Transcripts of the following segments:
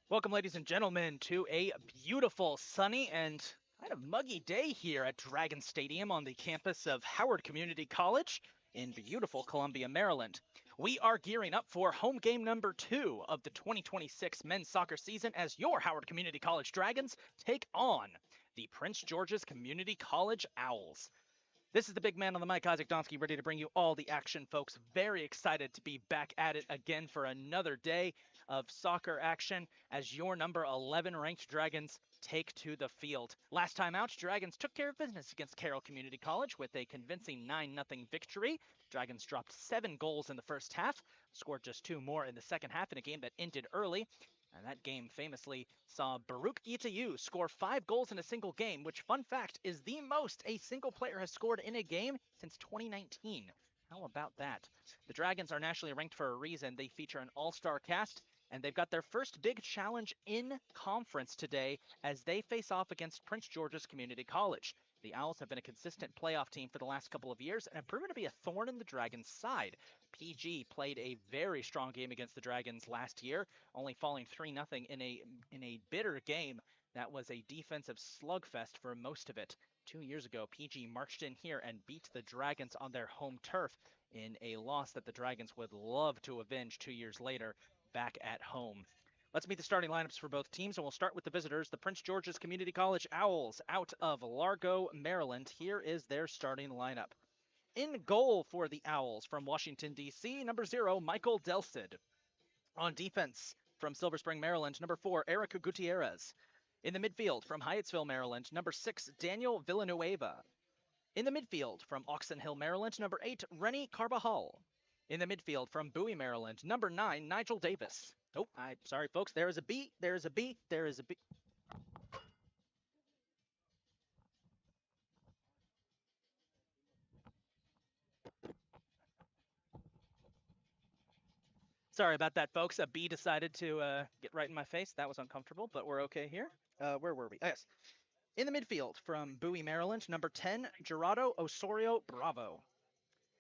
Welcome, ladies and gentlemen, to a beautiful, sunny, and kind of muggy day here at Dragon Stadium on the campus of Howard Community College in beautiful Columbia, Maryland. We are gearing up for home game number 2 of the 2026 men's soccer season as your Howard Community College Dragons take on the Prince George's Community College Owls. This is the big man on the mic, Isaac Donsky, ready to bring you all the action, folks. Very excited to be back at it again for another day of soccer action as your number 11 ranked Dragons take to the field. Last time out, Dragons took care of business against Carroll Community College with a convincing 9-0 victory. Dragons dropped 7 goals in the first half, scored just 2 more in the second half in a game that ended early. And that game famously saw Baruch Itayu score 5 goals in a single game, which, fun fact, is the most a single player has scored in a game since 2019. How about that? The Dragons are nationally ranked for a reason. They feature an all-star cast, and they've got their first big challenge in conference today as they face off against Prince George's Community College. The Owls have been a consistent playoff team for the last couple of years and have proven to be a thorn in the Dragons' side. PG played a very strong game against the Dragons last year, only falling 3-0 in a bitter game that was a defensive slugfest for most of it. 2 years ago, PG marched in here and beat the Dragons on their home turf in a loss that the Dragons would love to avenge 2 years later back at home. Let's meet the starting lineups for both teams, and we'll start with the visitors, the Prince George's Community College Owls out of Largo, Maryland. Here is their starting lineup. In goal for the Owls from Washington, D.C., number 0, Michael Delcid. On defense from Silver Spring, Maryland, number 4, Eric Gutierrez. In the midfield from Hyattsville, Maryland, number 6, Daniel Villanueva. In the midfield from Oxon Hill, Maryland, number 8, Rennie Carbajal. In the midfield from Bowie, Maryland, number 9, Nigel Davis. Oh, sorry, folks. There is a B. There is a B. There is a B. Sorry about that, folks. A bee decided to get right in my face. That was uncomfortable, but we're okay here. Where were we? Oh, yes. In the midfield from Bowie, Maryland, number 10, Gerardo Osorio Bravo.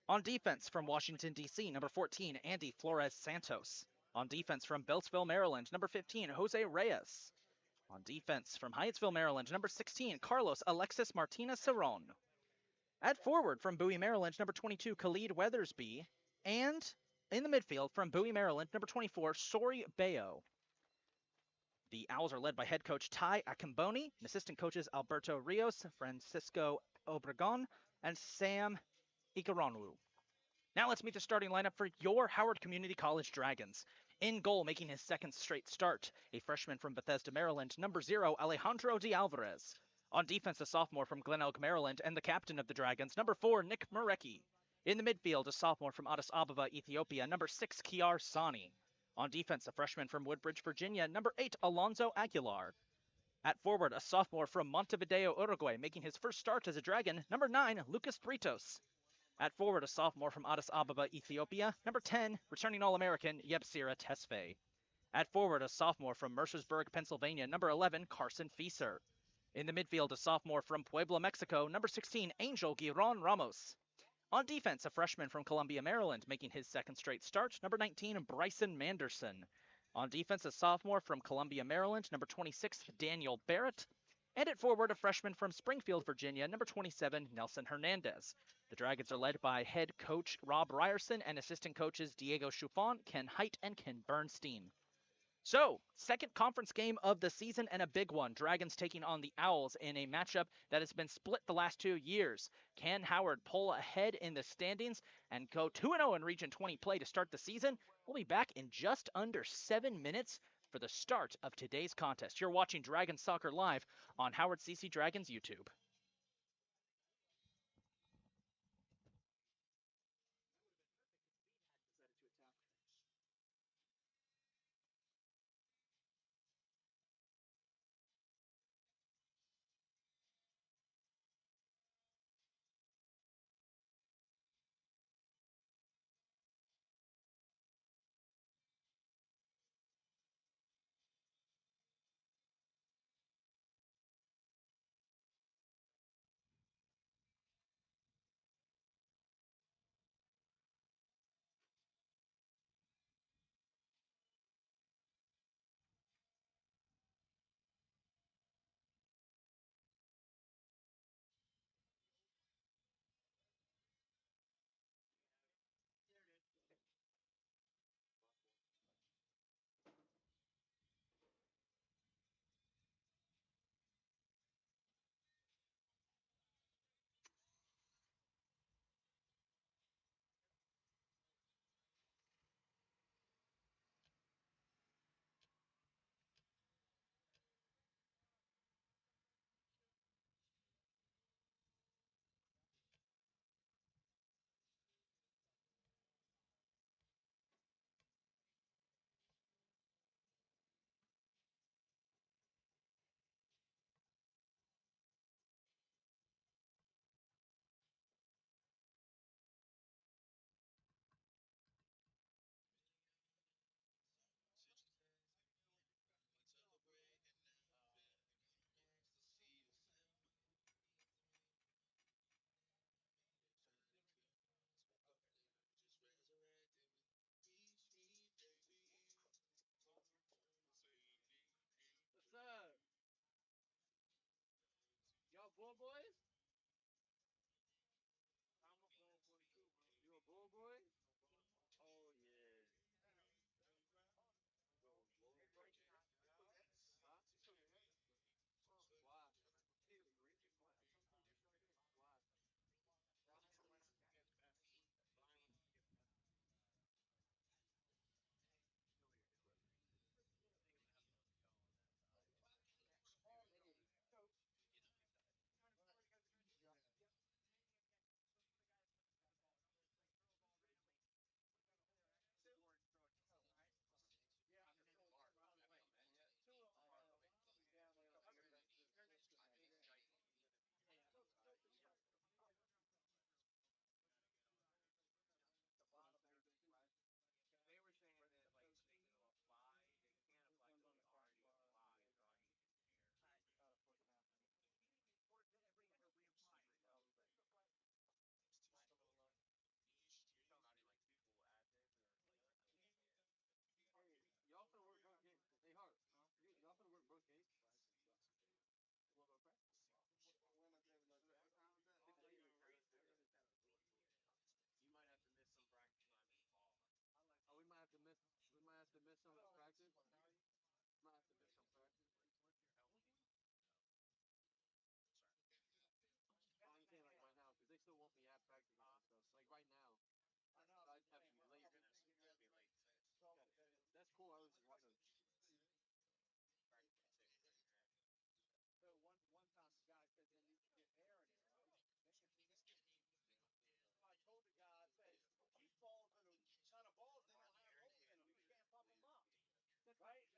On defense from Washington, D.C., number 14, Andy Flores Santos. On defense from Beltsville, Maryland, number 15, Jose Reyes. On defense from Hyattsville, Maryland, number 16, Carlos Alexis Martinez Cerron. At forward from Bowie, Maryland, number 22, Khalid Weathersby. And in the midfield from Bowie, Maryland, number 24, Sori Bayo. The Owls are led by head coach Ty Akamboni and assistant coaches Alberto Rios, Francisco Obregon, and Sam Ikaronwu. Now let's meet the starting lineup for your Howard Community College Dragons. In goal, making his second straight start, a freshman from Bethesda, Maryland, number 0, Alejandro de Alvarez. On defense, a sophomore from Glen Elk, Maryland, and the captain of the Dragons, number 4, Nick Murecki. In the midfield, a sophomore from Addis Ababa, Ethiopia, number 6, Kiar Sani. On defense, a freshman from Woodbridge, Virginia, number 8, Alonzo Aguilar. At forward, a sophomore from Montevideo, Uruguay, making his first start as a Dragon, number 9, Lucas Britos. At forward, a sophomore from Addis Ababa, Ethiopia, number 10, returning All-American, Yebsira Tesfaye. At forward, a sophomore from Mercersburg, Pennsylvania, number 11, Carson Fieser. In the midfield, a sophomore from Puebla, Mexico, number 16, Angel Giron Ramos. On defense, a freshman from Columbia, Maryland, making his second straight start, number 19, Bryson Manderson. On defense, a sophomore from Columbia, Maryland, number 26, Daniel Barrett. And at forward, a freshman from Springfield, Virginia, number 27, Nelson Hernandez. The Dragons are led by head coach Rob Ryerson and assistant coaches Diego Chufon, Ken Height, and Ken Bernstein. So, second conference game of the season and a big one. Dragons taking on the Owls in a matchup that has been split the last 2 years. Can Howard pull ahead in the standings and go 2-0 in Region 20 play to start the season? We'll be back in just under 7 minutes for the start of today's contest. You're watching Dragon Soccer Live on Howard CC Dragons YouTube. You a bull boy? Oh yeah. Huh? Why? Why? Y'all finna work both games. Hey, Hart. Y'all finna work both games? We'll go practice. You might have to miss some practice time in the fall. Oh, we might have to miss. We might have to miss some practice. Might have to miss some practice. I'm saying like right now because they still want me at practice and stuff. Like right now, I'd have to be late. That's cool. I was just wondering.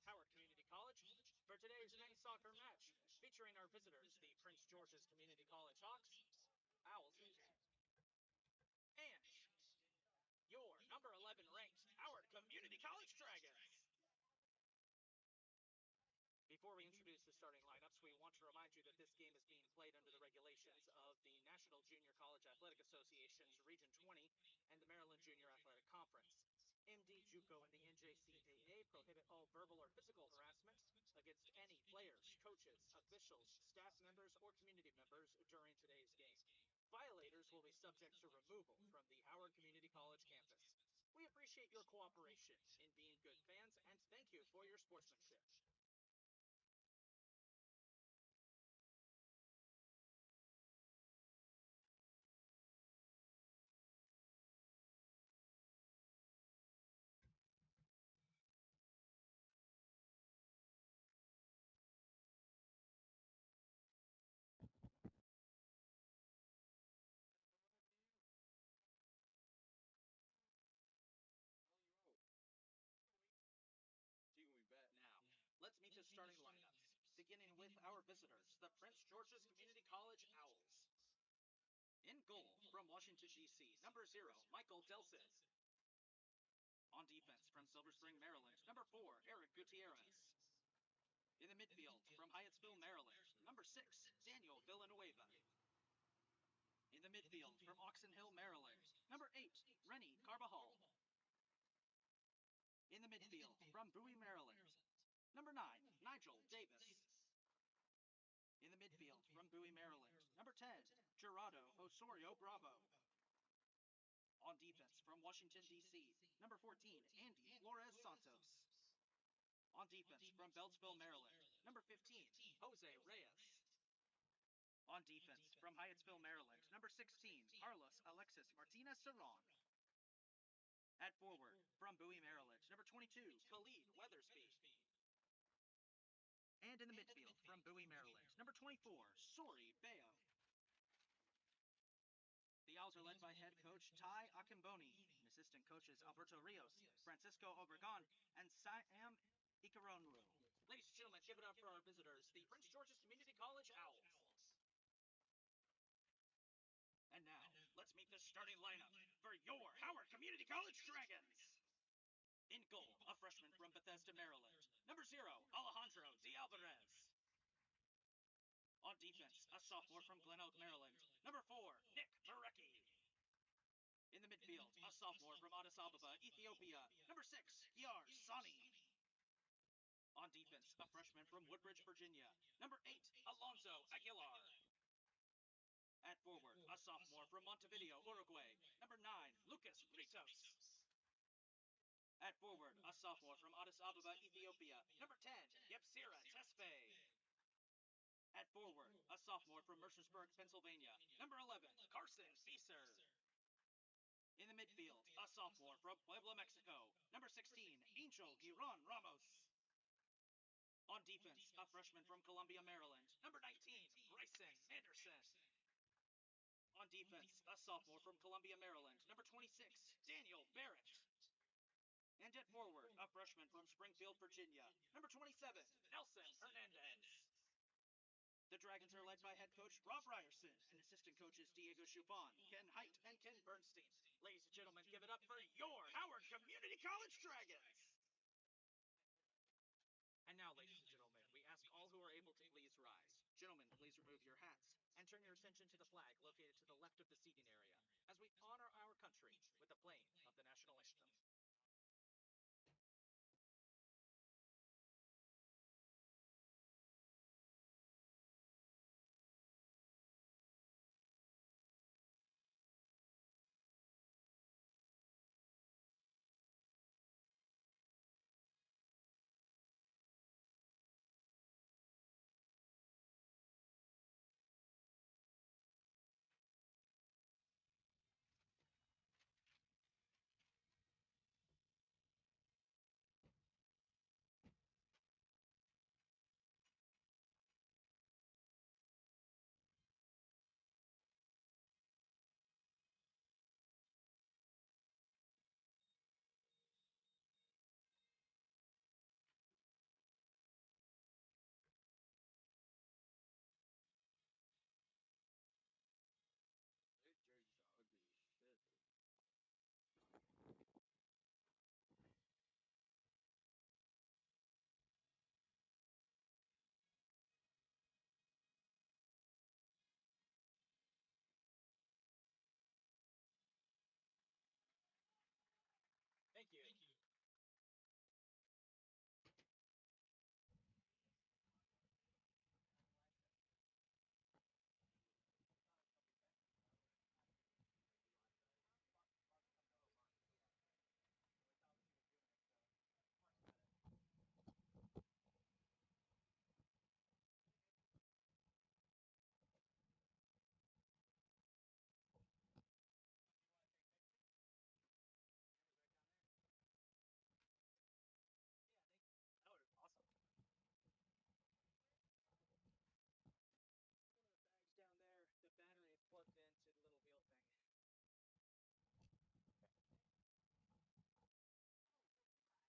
Howard Community College, for today's men's soccer match, featuring our visitors, the Prince George's Community College Hawks, Owls, and your number 11 ranked Howard Community College Dragons. Before we introduce the starting lineups, we want to remind you that this game is being played under the regulations of the National Junior College Athletic Association's Region 20 and the Maryland Junior Athletic Conference. MD JUCO and the NJCAA prohibit all verbal or physical harassment against any players, coaches, officials, staff members, or community members during today's game. Violators will be subject to removal from the Howard Community College campus. We appreciate your cooperation in being good fans and thank you for your sportsmanship. Now, let's meet the starting lineups, beginning with our visitors, the Prince George's Community College Owls. In goal, from Washington, D.C., number 0, Michael Delson. On defense, from Silver Spring, Maryland, number 4, Eric Gutierrez. In the midfield, from Hyattsville, Maryland, number 6, Daniel Villanueva. In the midfield, from Oxon Hill, Maryland, number 8, Rennie Carbajal. In the midfield, from Bowie, Maryland, number 9, Nigel Davis. In the midfield, from Bowie, Maryland, number 10, Gerardo Osorio Bravo. On defense, from Washington, D.C., number 14, Andy Flores Santos. On defense, from Beltsville, Maryland, number 15, Jose Reyes. On defense, from Hyattsville, Maryland, number 16, Carlos Alexis Martinez Serran. At forward, from Bowie, Maryland, number 22, Khalid Weathersby. And in the midfield, from Bowie, Maryland, number 24, Sori Bayo. The Owls are led by head coach Ty Akimboni, and assistant coaches Alberto Rios, Francisco Obregon, and Sam Ikaronru. Ladies and gentlemen, give it up for our visitors, the Prince George's Community College Owls. And now, let's meet the starting lineup for your Howard Community College Dragons. In goal, a freshman from Bethesda, Maryland, number 0, Alejandro D. Alvarez. On defense, a sophomore from Glen Oak, Maryland, number 4, Nick Marecki. In the midfield, a sophomore from Addis Ababa, Ethiopia, number 6, Yar Sani. On defense, a freshman from Woodbridge, Virginia, number 8, Alonso Aguilar. At forward, a sophomore from Montevideo, Uruguay, number 9, Lucas Ritos. At forward, a sophomore from Addis Ababa, Ethiopia, number 10, Yepsira Tesfaye. At forward, a sophomore from Mercersburg, Pennsylvania, number 11, Carson Fieser. In the midfield, a sophomore from Puebla, Mexico, number 16, Angel Giron Ramos. On defense, a freshman from Columbia, Maryland, number 19, Bryson Anderson. On defense, a sophomore from Columbia, Maryland, number 26, Daniel Barrett. And at forward, a freshman from Springfield, Virginia, number 27, Nelson Hernandez. The Dragons are led by head coach Rob Ryerson and assistant coaches Diego Chupon, Ken Height, and Ken Bernstein. Ladies and gentlemen, give it up for your Howard Community College Dragons! And now, ladies and gentlemen, we ask all who are able to please rise. Gentlemen, please remove your hats and turn your attention to the flag located to the left of the seating area as we honor our country with the playing of the national anthem.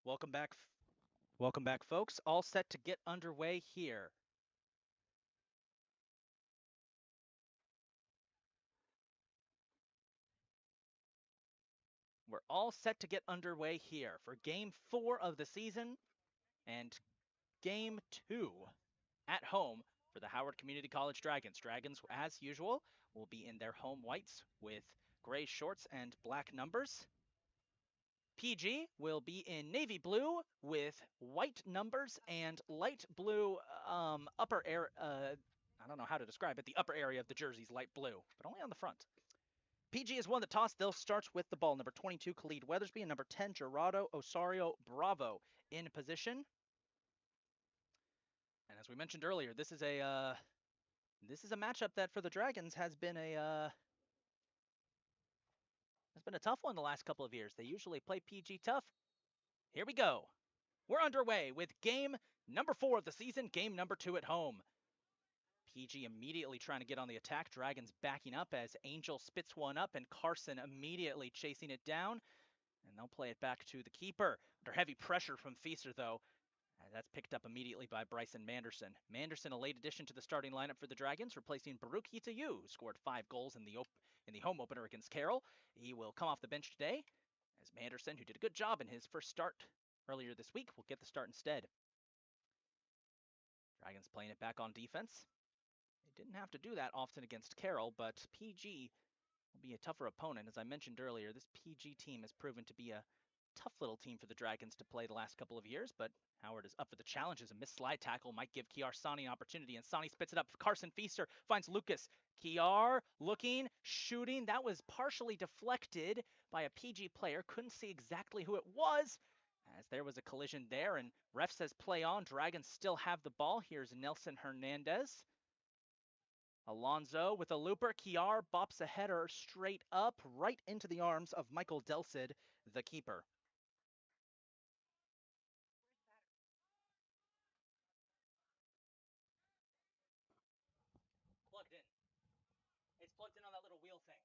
Welcome back. Welcome back, folks. All set to get underway here. We're all set to get underway here for Game 4 of the season and Game 2 at home for the Howard Community College Dragons. Dragons, as usual, will be in their home whites with gray shorts and black numbers. PG will be in navy blue with white numbers and light blue upper air. I don't know how to describe it. The upper area of the jersey's light blue, but only on the front. PG has won the toss. They'll start with the ball. Number 22, Khalid Weathersby, and number 10, Gerardo Osorio Bravo in position. And as we mentioned earlier, this is a matchup that for the Dragons has been a tough one the last couple of years. They usually play PG tough. Here we go. We're underway with game number 4 of the season, game number 2 at home. PG immediately trying to get on the attack. Dragons backing up as Angel spits one up and Carson immediately chasing it down. And they'll play it back to the keeper. Under heavy pressure from Feaster, though. And that's picked up immediately by Bryson Manderson. Manderson, a late addition to the starting lineup for the Dragons, replacing Baruch Hitayu, who scored 5 goals in the home opener against Carroll. He will come off the bench today, as Manderson, who did a good job in his first start earlier this week, will get the start instead. Dragons playing it back on defense. They didn't have to do that often against Carroll, but PG will be a tougher opponent. As I mentioned earlier, this PG team has proven to be a tough little team for the Dragons to play the last couple of years, but Howard is up for the challenge as a missed slide tackle might give Kiar Sani an opportunity, and Sani spits it up. Carson Feaster finds Lucas. Kiar looking, shooting. That was partially deflected by a PG player. Couldn't see exactly who it was, as there was a collision there, and ref says play on. Dragons still have the ball. Here's Nelson Hernandez. Alonzo with a looper. Kiar bops a header straight up, right into the arms of Michael Delcid, the keeper. Plugged in. It's plugged in on that little wheel thing.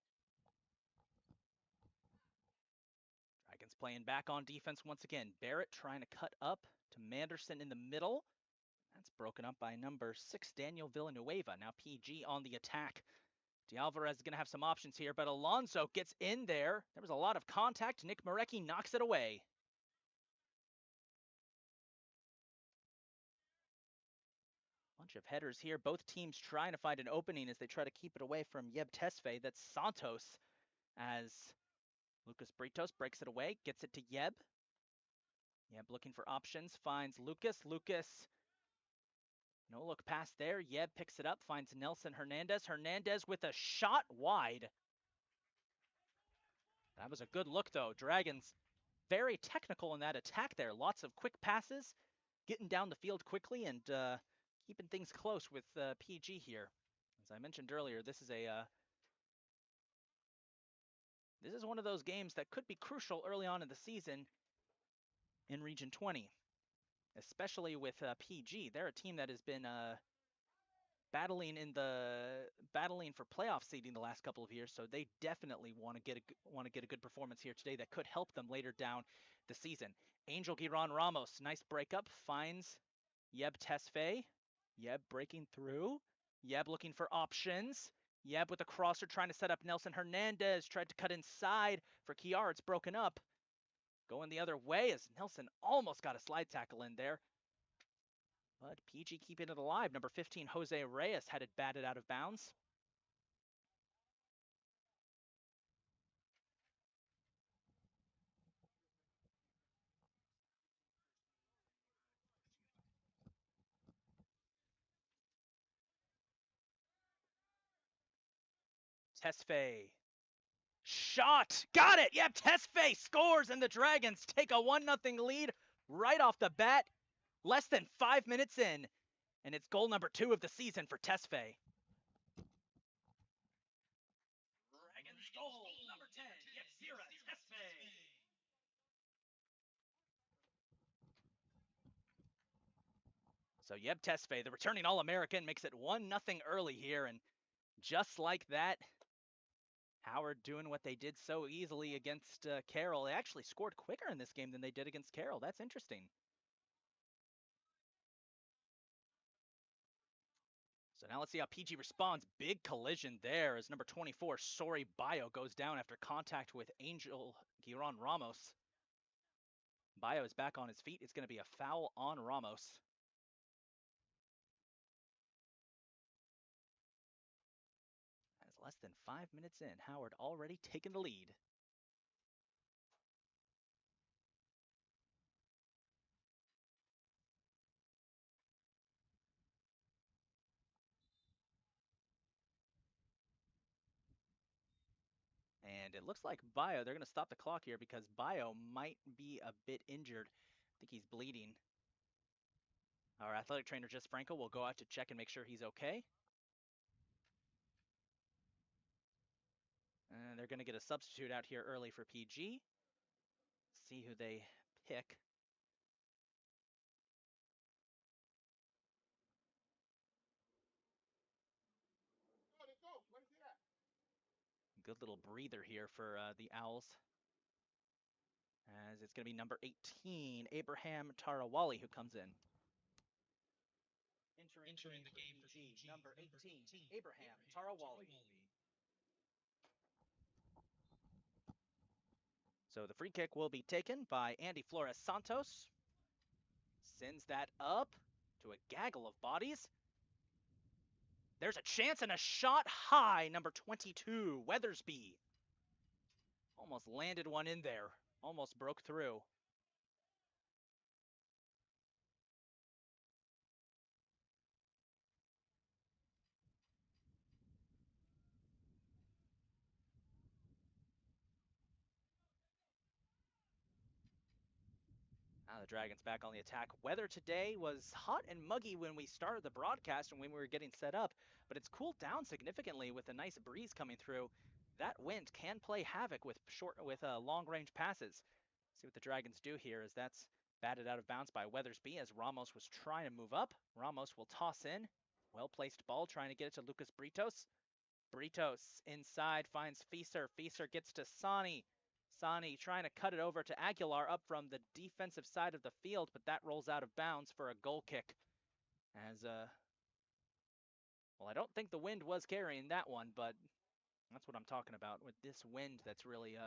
Dragons playing back on defense once again. Barrett trying to cut up to Manderson in the middle. That's broken up by number 6, Daniel Villanueva. Now PG on the attack. D'Alvarez is going to have some options here, but Alonso gets in there. There was a lot of contact. Nick Marecki knocks it away. Bunch of headers here. Both teams trying to find an opening as they try to keep it away from Yeb Tesfaye. That's Santos as Lucas Britos breaks it away, gets it to Yeb. Yeb looking for options, finds Lucas. Lucas, no look pass there. Yeb picks it up, finds Nelson Hernandez. Hernandez with a shot wide. That was a good look, though. Dragons very technical in that attack there. Lots of quick passes, getting down the field quickly and keeping things close with PG here. As I mentioned earlier, this is one of those games that could be crucial early on in the season in Region 20, especially with PG. They're a team that has been battling for playoff seeding the last couple of years, so they definitely want to get a good performance here today that could help them later down the season. Angel Giron Ramos, nice breakup, finds Yeb Tesfaye. Yeb breaking through. Yeb looking for options. Yeb with a crosser trying to set up Nelson Hernandez. Tried to cut inside for Kiar. It's broken up. Going the other way as Nelson almost got a slide tackle in there. But PG keeping it alive. Number 15, Jose Reyes had it batted out of bounds. Tesfaye. Shot! Got it! Yep, Tesfaye scores and the Dragons take a 1-0 lead right off the bat. Less than 5 minutes in. And it's goal number 2 of the season for Tesfaye. Dragons goal number 10, Yepsira Tesfaye. So Yeb Tesfaye, the returning All-American, makes it 1-0 early here. And just like that, Howard doing what they did so easily against Carroll. They actually scored quicker in this game than they did against Carroll. That's interesting. So now let's see how PG responds. Big collision there as number 24, Sorry Bio, goes down after contact with Angel Giron Ramos. Bio is back on his feet. It's going to be a foul on Ramos. As less than 5 minutes in, Howard already taking the lead. And it looks like Bio, they're going to stop the clock here because Bio might be a bit injured. I think he's bleeding. Our athletic trainer, Jess Franco, will go out to check and make sure he's okay. And they're going to get a substitute out here early for PG. See who they pick. Good little breather here for the Owls. As it's going to be number 18, Abraham Tarawali, who comes in. Entering the game for PG, number 18, Abraham Tarawali. So the free kick will be taken by Andy Flores Santos. Sends that up to a gaggle of bodies. There's a chance and a shot high, number 22, Weathersby. Almost landed one in there. Almost broke through. Now the Dragons back on the attack. Weather today was hot and muggy when we started the broadcast and when we were getting set up, but it's cooled down significantly with a nice breeze coming through. That wind can play havoc with long-range passes. See what the Dragons do here as that's batted out of bounds by Weathersby as Ramos was trying to move up. Ramos will toss in. Well-placed ball trying to get it to Lucas Britos. Britos inside finds Fieser. Fieser gets to Sani. Sani trying to cut it over to Aguilar up from the defensive side of the field, but that rolls out of bounds for a goal kick. As, well, I don't think the wind was carrying that one, but that's what I'm talking about with this wind that's really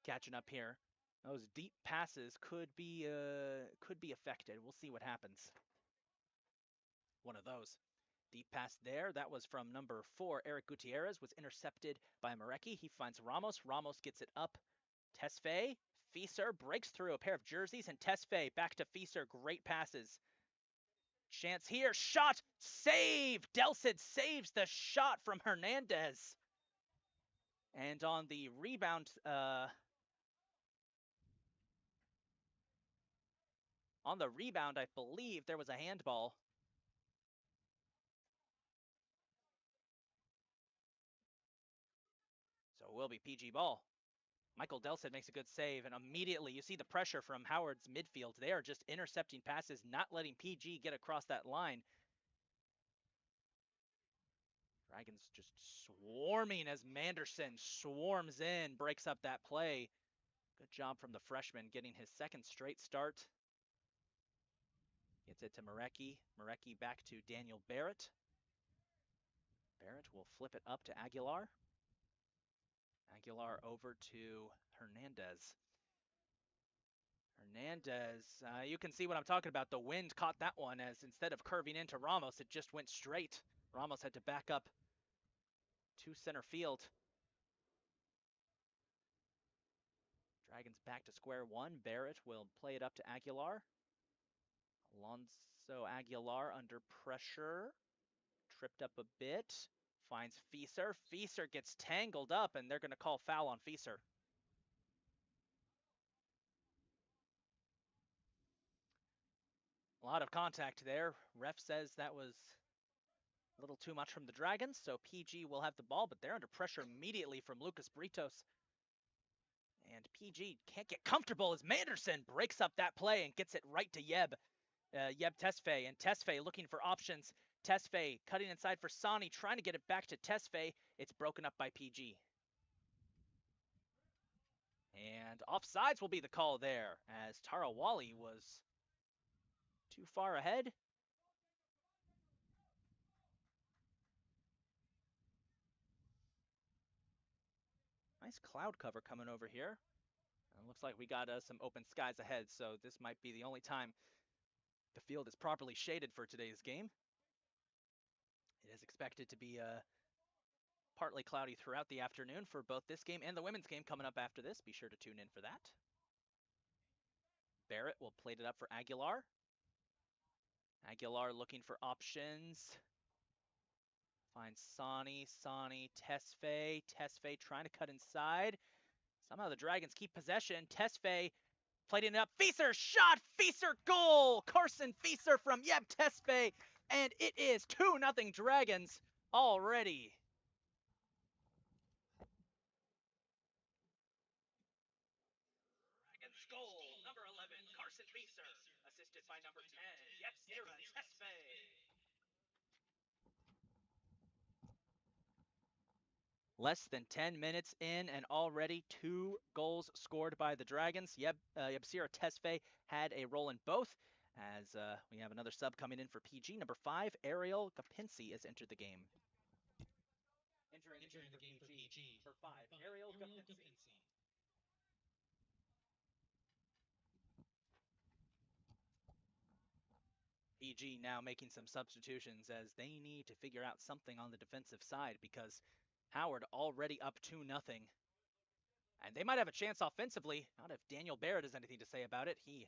catching up here. Those deep passes could be affected. We'll see what happens. One of those. Deep pass there. That was from number 4, Eric Gutierrez, was intercepted by Marecki. He finds Ramos. Ramos gets it up. Tesfaye. Fieser breaks through a pair of jerseys, and Tesfaye back to Fieser. Great passes. Chance here. Shot. Save. Delcid saves the shot from Hernandez. And on the rebound, I believe there was a handball. So it will be PG ball. Michael Delcid makes a good save, and immediately you see the pressure from Howard's midfield. They are just intercepting passes, not letting PG get across that line. Dragons just swarming as Manderson swarms in, breaks up that play. Good job from the freshman getting his second straight start. Gets it to Marecki. Marecki back to Daniel Barrett. Barrett will flip it up to Aguilar. Aguilar over to Hernandez. Hernandez, you can see what I'm talking about. The wind caught that one as instead of curving into Ramos, it just went straight. Ramos had to back up to center field. Dragons back to square one. Barrett will play it up to Aguilar. Alonso Aguilar under pressure. Tripped up a bit. Finds Fieser. Fieser gets tangled up, and they're going to call foul on Fieser. A lot of contact there. Ref says that was a little too much from the Dragons, so PG will have the ball, but they're under pressure immediately from Lucas Britos. And PG can't get comfortable as Manderson breaks up that play and gets it right to Yeb Tesfaye. And Tesfaye looking for options. Tesfaye cutting inside for Sani, trying to get it back to Tesfaye. It's broken up by PG. And offsides will be the call there, as Tarawali was too far ahead. Nice cloud cover coming over here. And looks like we got some open skies ahead, so this might be the only time the field is properly shaded for today's game. It is expected to be partly cloudy throughout the afternoon for both this game and the women's game coming up after this. Be sure to tune in for that. Barrett will plate it up for Aguilar. Aguilar looking for options. Finds Sani, Tesfaye. Tesfaye trying to cut inside. Somehow the Dragons keep possession. Tesfaye plating it up. Fieser shot! Fieser goal! Carson Fieser from Yeb Tesfaye. And it is 2-0 Dragons already. Dragons goal, number 11, Carson Fieser. Assisted by number 10, Yebsira Tesfaye. Less than 10 minutes in and already 2 goals scored by the Dragons. Yebsira Tesfaye had a role in both, as we have another sub coming in for PG. Number 5, Ariel Gapinsi has entered the game. Entering the game for PG for 5, Ariel Gapinsi. PG now making some substitutions as they need to figure out something on the defensive side because Howard already up 2-0. And they might have a chance offensively. Not if Daniel Barrett has anything to say about it. He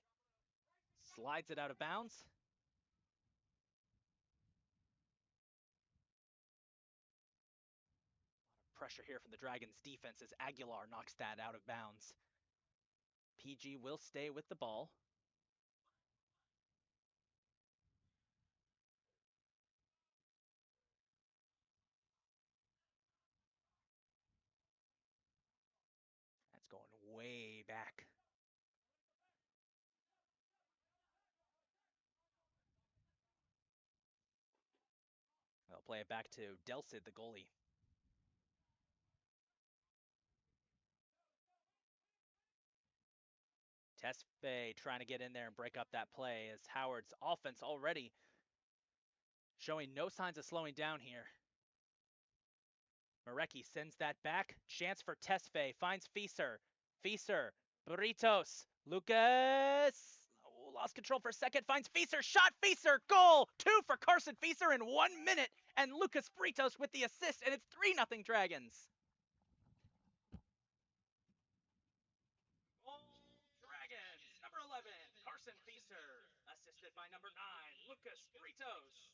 slides it out of bounds. Pressure here from the Dragons defense as Aguilar knocks that out of bounds. PG will stay with the ball. That's going way back. They'll play it back to Delsid, the goalie. Tesfaye trying to get in there and break up that play as Howard's offense already showing no signs of slowing down here. Marecki sends that back. Chance for Tesfaye. Finds Fieser. Fieser. Burritos. Lucas. Oh, lost control for a second. Finds Fieser. Shot Fieser. Goal. 2 for Carson Fieser in 1 minute. And Lucas Burritos with the assist. And it's 3-0 Dragons. Dragons. Number 11. Carson Fieser. Assisted by number 9. Lucas Burritos.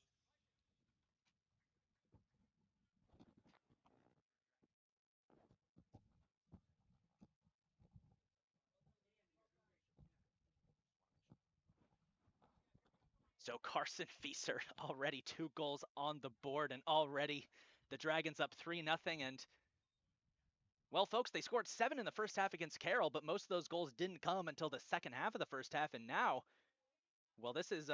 So Carson Fieser already 2 goals on the board, and already the Dragons up 3-0. And, well, folks, they scored 7 in the first half against Carroll, but most of those goals didn't come until the second half of the first half. And now, well, this is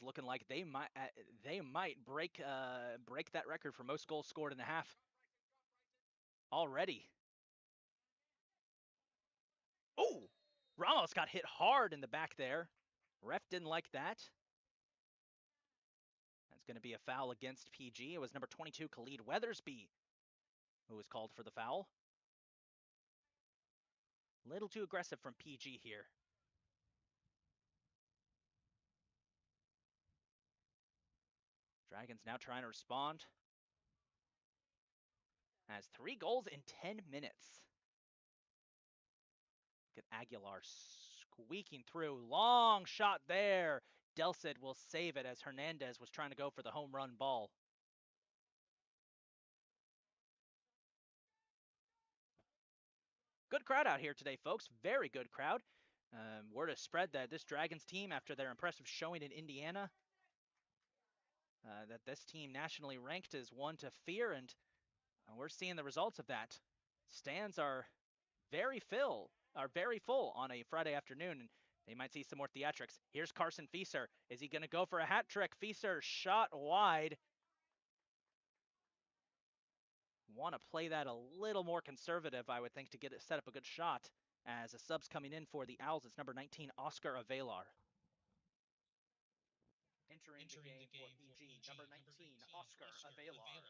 looking like they might break that record for most goals scored in a half already. Oh, Ramos got hit hard in the back there. Ref didn't like that. That's going to be a foul against PG. It was number 22, Khalid Weathersby, who was called for the foul. A little too aggressive from PG here. Dragons now trying to respond. Has 3 goals in 10 minutes. Look at Aguilar squeaking through. Long shot there. Delsid will save it as Hernandez was trying to go for the home run ball. Good crowd out here today, folks. Very good crowd. Word has spread that this Dragons team, after their impressive showing in Indiana, that this team nationally ranked is one to fear, and we're seeing the results of that. Stands are very full on a Friday afternoon, and they might see some more theatrics. Here's Carson Fieser. Is he going to go for a hat trick? Fieser shot wide. want to play that a little more conservative, I would think, to get it set up a good shot. As a sub's coming in for the Owls, it's number 19, Oscar Avelar. Entering the game for PG, number 19, Oscar Avelar.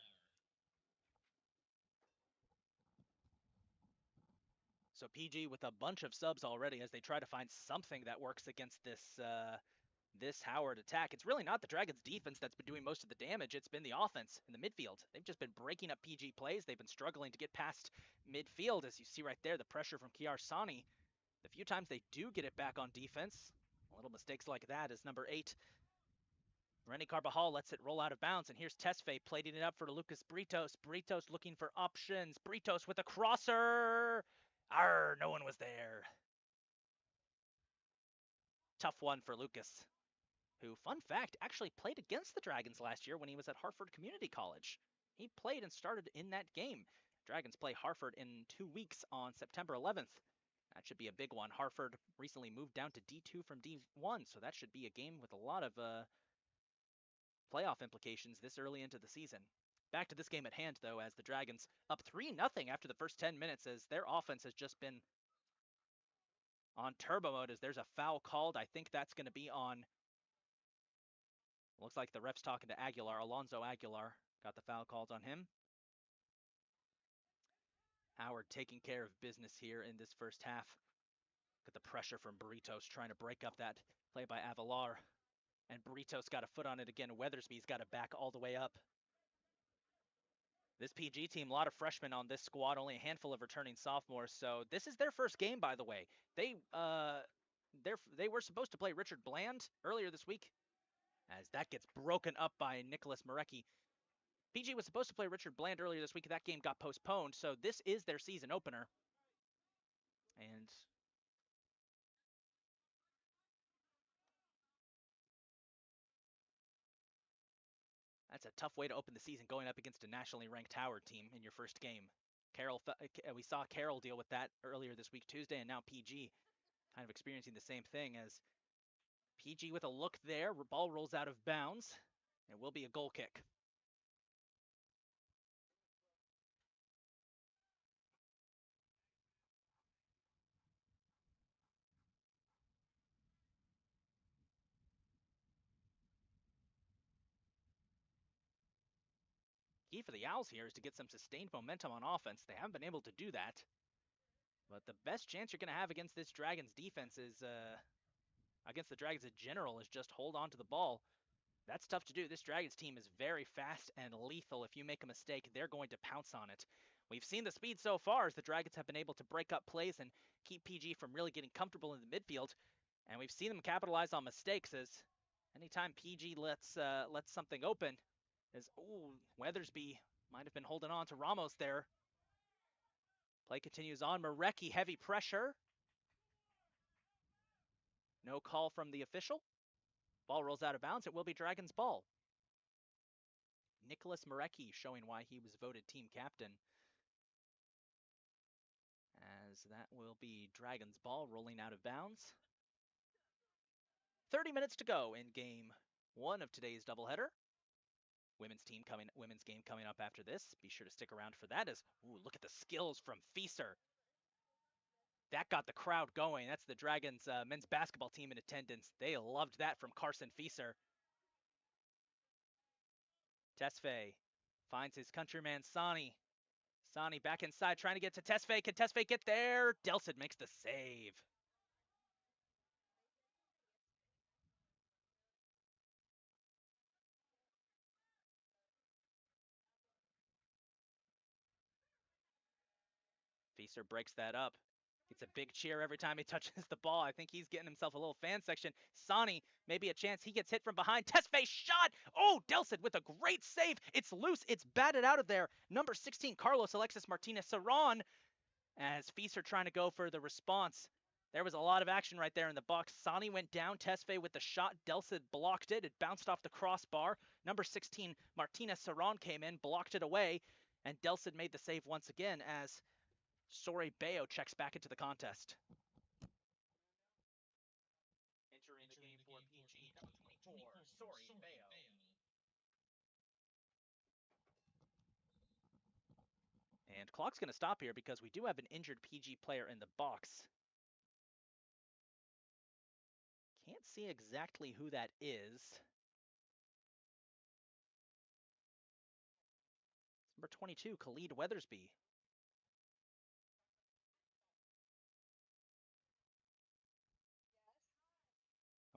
So PG with a bunch of subs already as they try to find something that works against this Howard attack. It's really not the Dragons' defense that's been doing most of the damage. It's been the offense in the midfield. They've just been breaking up PG plays. They've been struggling to get past midfield, as you see right there, the pressure from Kiar Sani. The few times they do get it back on defense, little mistakes like that as number 8, Rennie Carvajal lets it roll out of bounds, and here's Tesfaye plating it up for Lucas Britos. Britos looking for options. Britos with a crosser. Arr, no one was there. Tough one for Lucas, who, fun fact, actually played against the Dragons last year when he was at Hartford Community College. He played and started in that game. Dragons play Hartford in 2 weeks on September 11th. That should be a big one. Hartford recently moved down to D2 from D1, so that should be a game with a lot of playoff implications this early into the season. Back to this game at hand, though, as the Dragons up 3-0 after the first 10 minutes, as their offense has just been on turbo mode, as there's a foul called. I think that's going to be on... Looks like the ref's talking to Aguilar. Alonso Aguilar got the foul called on him. Howard taking care of business here in this first half. Got the pressure from Britos trying to break up that play by Avelar. And Britos got a foot on it again. Weathersby's got it back all the way up. This PG team, a lot of freshmen on this squad, only a handful of returning sophomores. So this is their first game, by the way. They were supposed to play Richard Bland earlier this week, as that gets broken up by Nicholas Marecki. PG was supposed to play Richard Bland earlier this week. That game got postponed, so this is their season opener. And that's a tough way to open the season, going up against a nationally ranked Howard team in your first game. We saw Carroll deal with that earlier this week, Tuesday, and now PG kind of experiencing the same thing, as PG with a look there. Ball rolls out of bounds. It will be a goal kick. Key for the Owls here is to get some sustained momentum on offense. They haven't been able to do that. But the best chance you're going to have against this Dragons defense is, against the Dragons in general, is just hold on to the ball. That's tough to do. This Dragons team is very fast and lethal. If you make a mistake, they're going to pounce on it. We've seen the speed so far as the Dragons have been able to break up plays and keep PG from really getting comfortable in the midfield. And we've seen them capitalize on mistakes, as anytime PG lets something open, as, ooh, Weathersby might have been holding on to Ramos there. Play continues on. Marecki, heavy pressure. No call from the official. Ball rolls out of bounds. It will be Dragons' ball. Nicholas Marecki showing why he was voted team captain, as that will be Dragons' ball rolling out of bounds. 30 minutes to go in game 1 of today's doubleheader. Women's game coming up after this. Be sure to stick around for that. As, ooh, look at the skills from Fieser. That got the crowd going. That's the Dragons men's basketball team in attendance. They loved that from Carson Fieser. Tesfaye finds his countryman Sani. Sani back inside trying to get to Tesfaye. Can Tesfaye get there? Delsid makes the save. Fieser breaks that up. It's a big cheer every time he touches the ball. I think he's getting himself a little fan section. Sani, maybe a chance. He gets hit from behind. Tesfaye shot. Oh, Delsid with a great save. It's loose. It's batted out of there. Number 16, Carlos Alexis Martinez Serran, as Fieser trying to go for the response. There was a lot of action right there in the box. Sani went down. Tesfaye with the shot. Delsid blocked it. It bounced off the crossbar. Number 16, Martinez Serran came in, blocked it away, and Delsid made the save once again as Sori Bayo checks back into the contest. Entering the game for PG, number 24, Sori Bayo. And clock's going to stop here because we do have an injured PG player in the box. Can't see exactly who that is. It's number 22, Khalid Weathersby.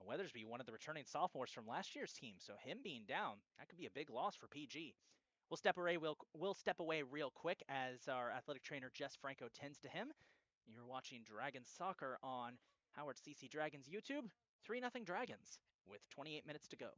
Weathersby, one of the returning sophomores from last year's team, so him being down, that could be a big loss for PG. We'll step away real quick as our athletic trainer Jess Franco tends to him. You're watching Dragons Soccer on Howard CC Dragons YouTube. 3-0 Dragons with 28 minutes to go.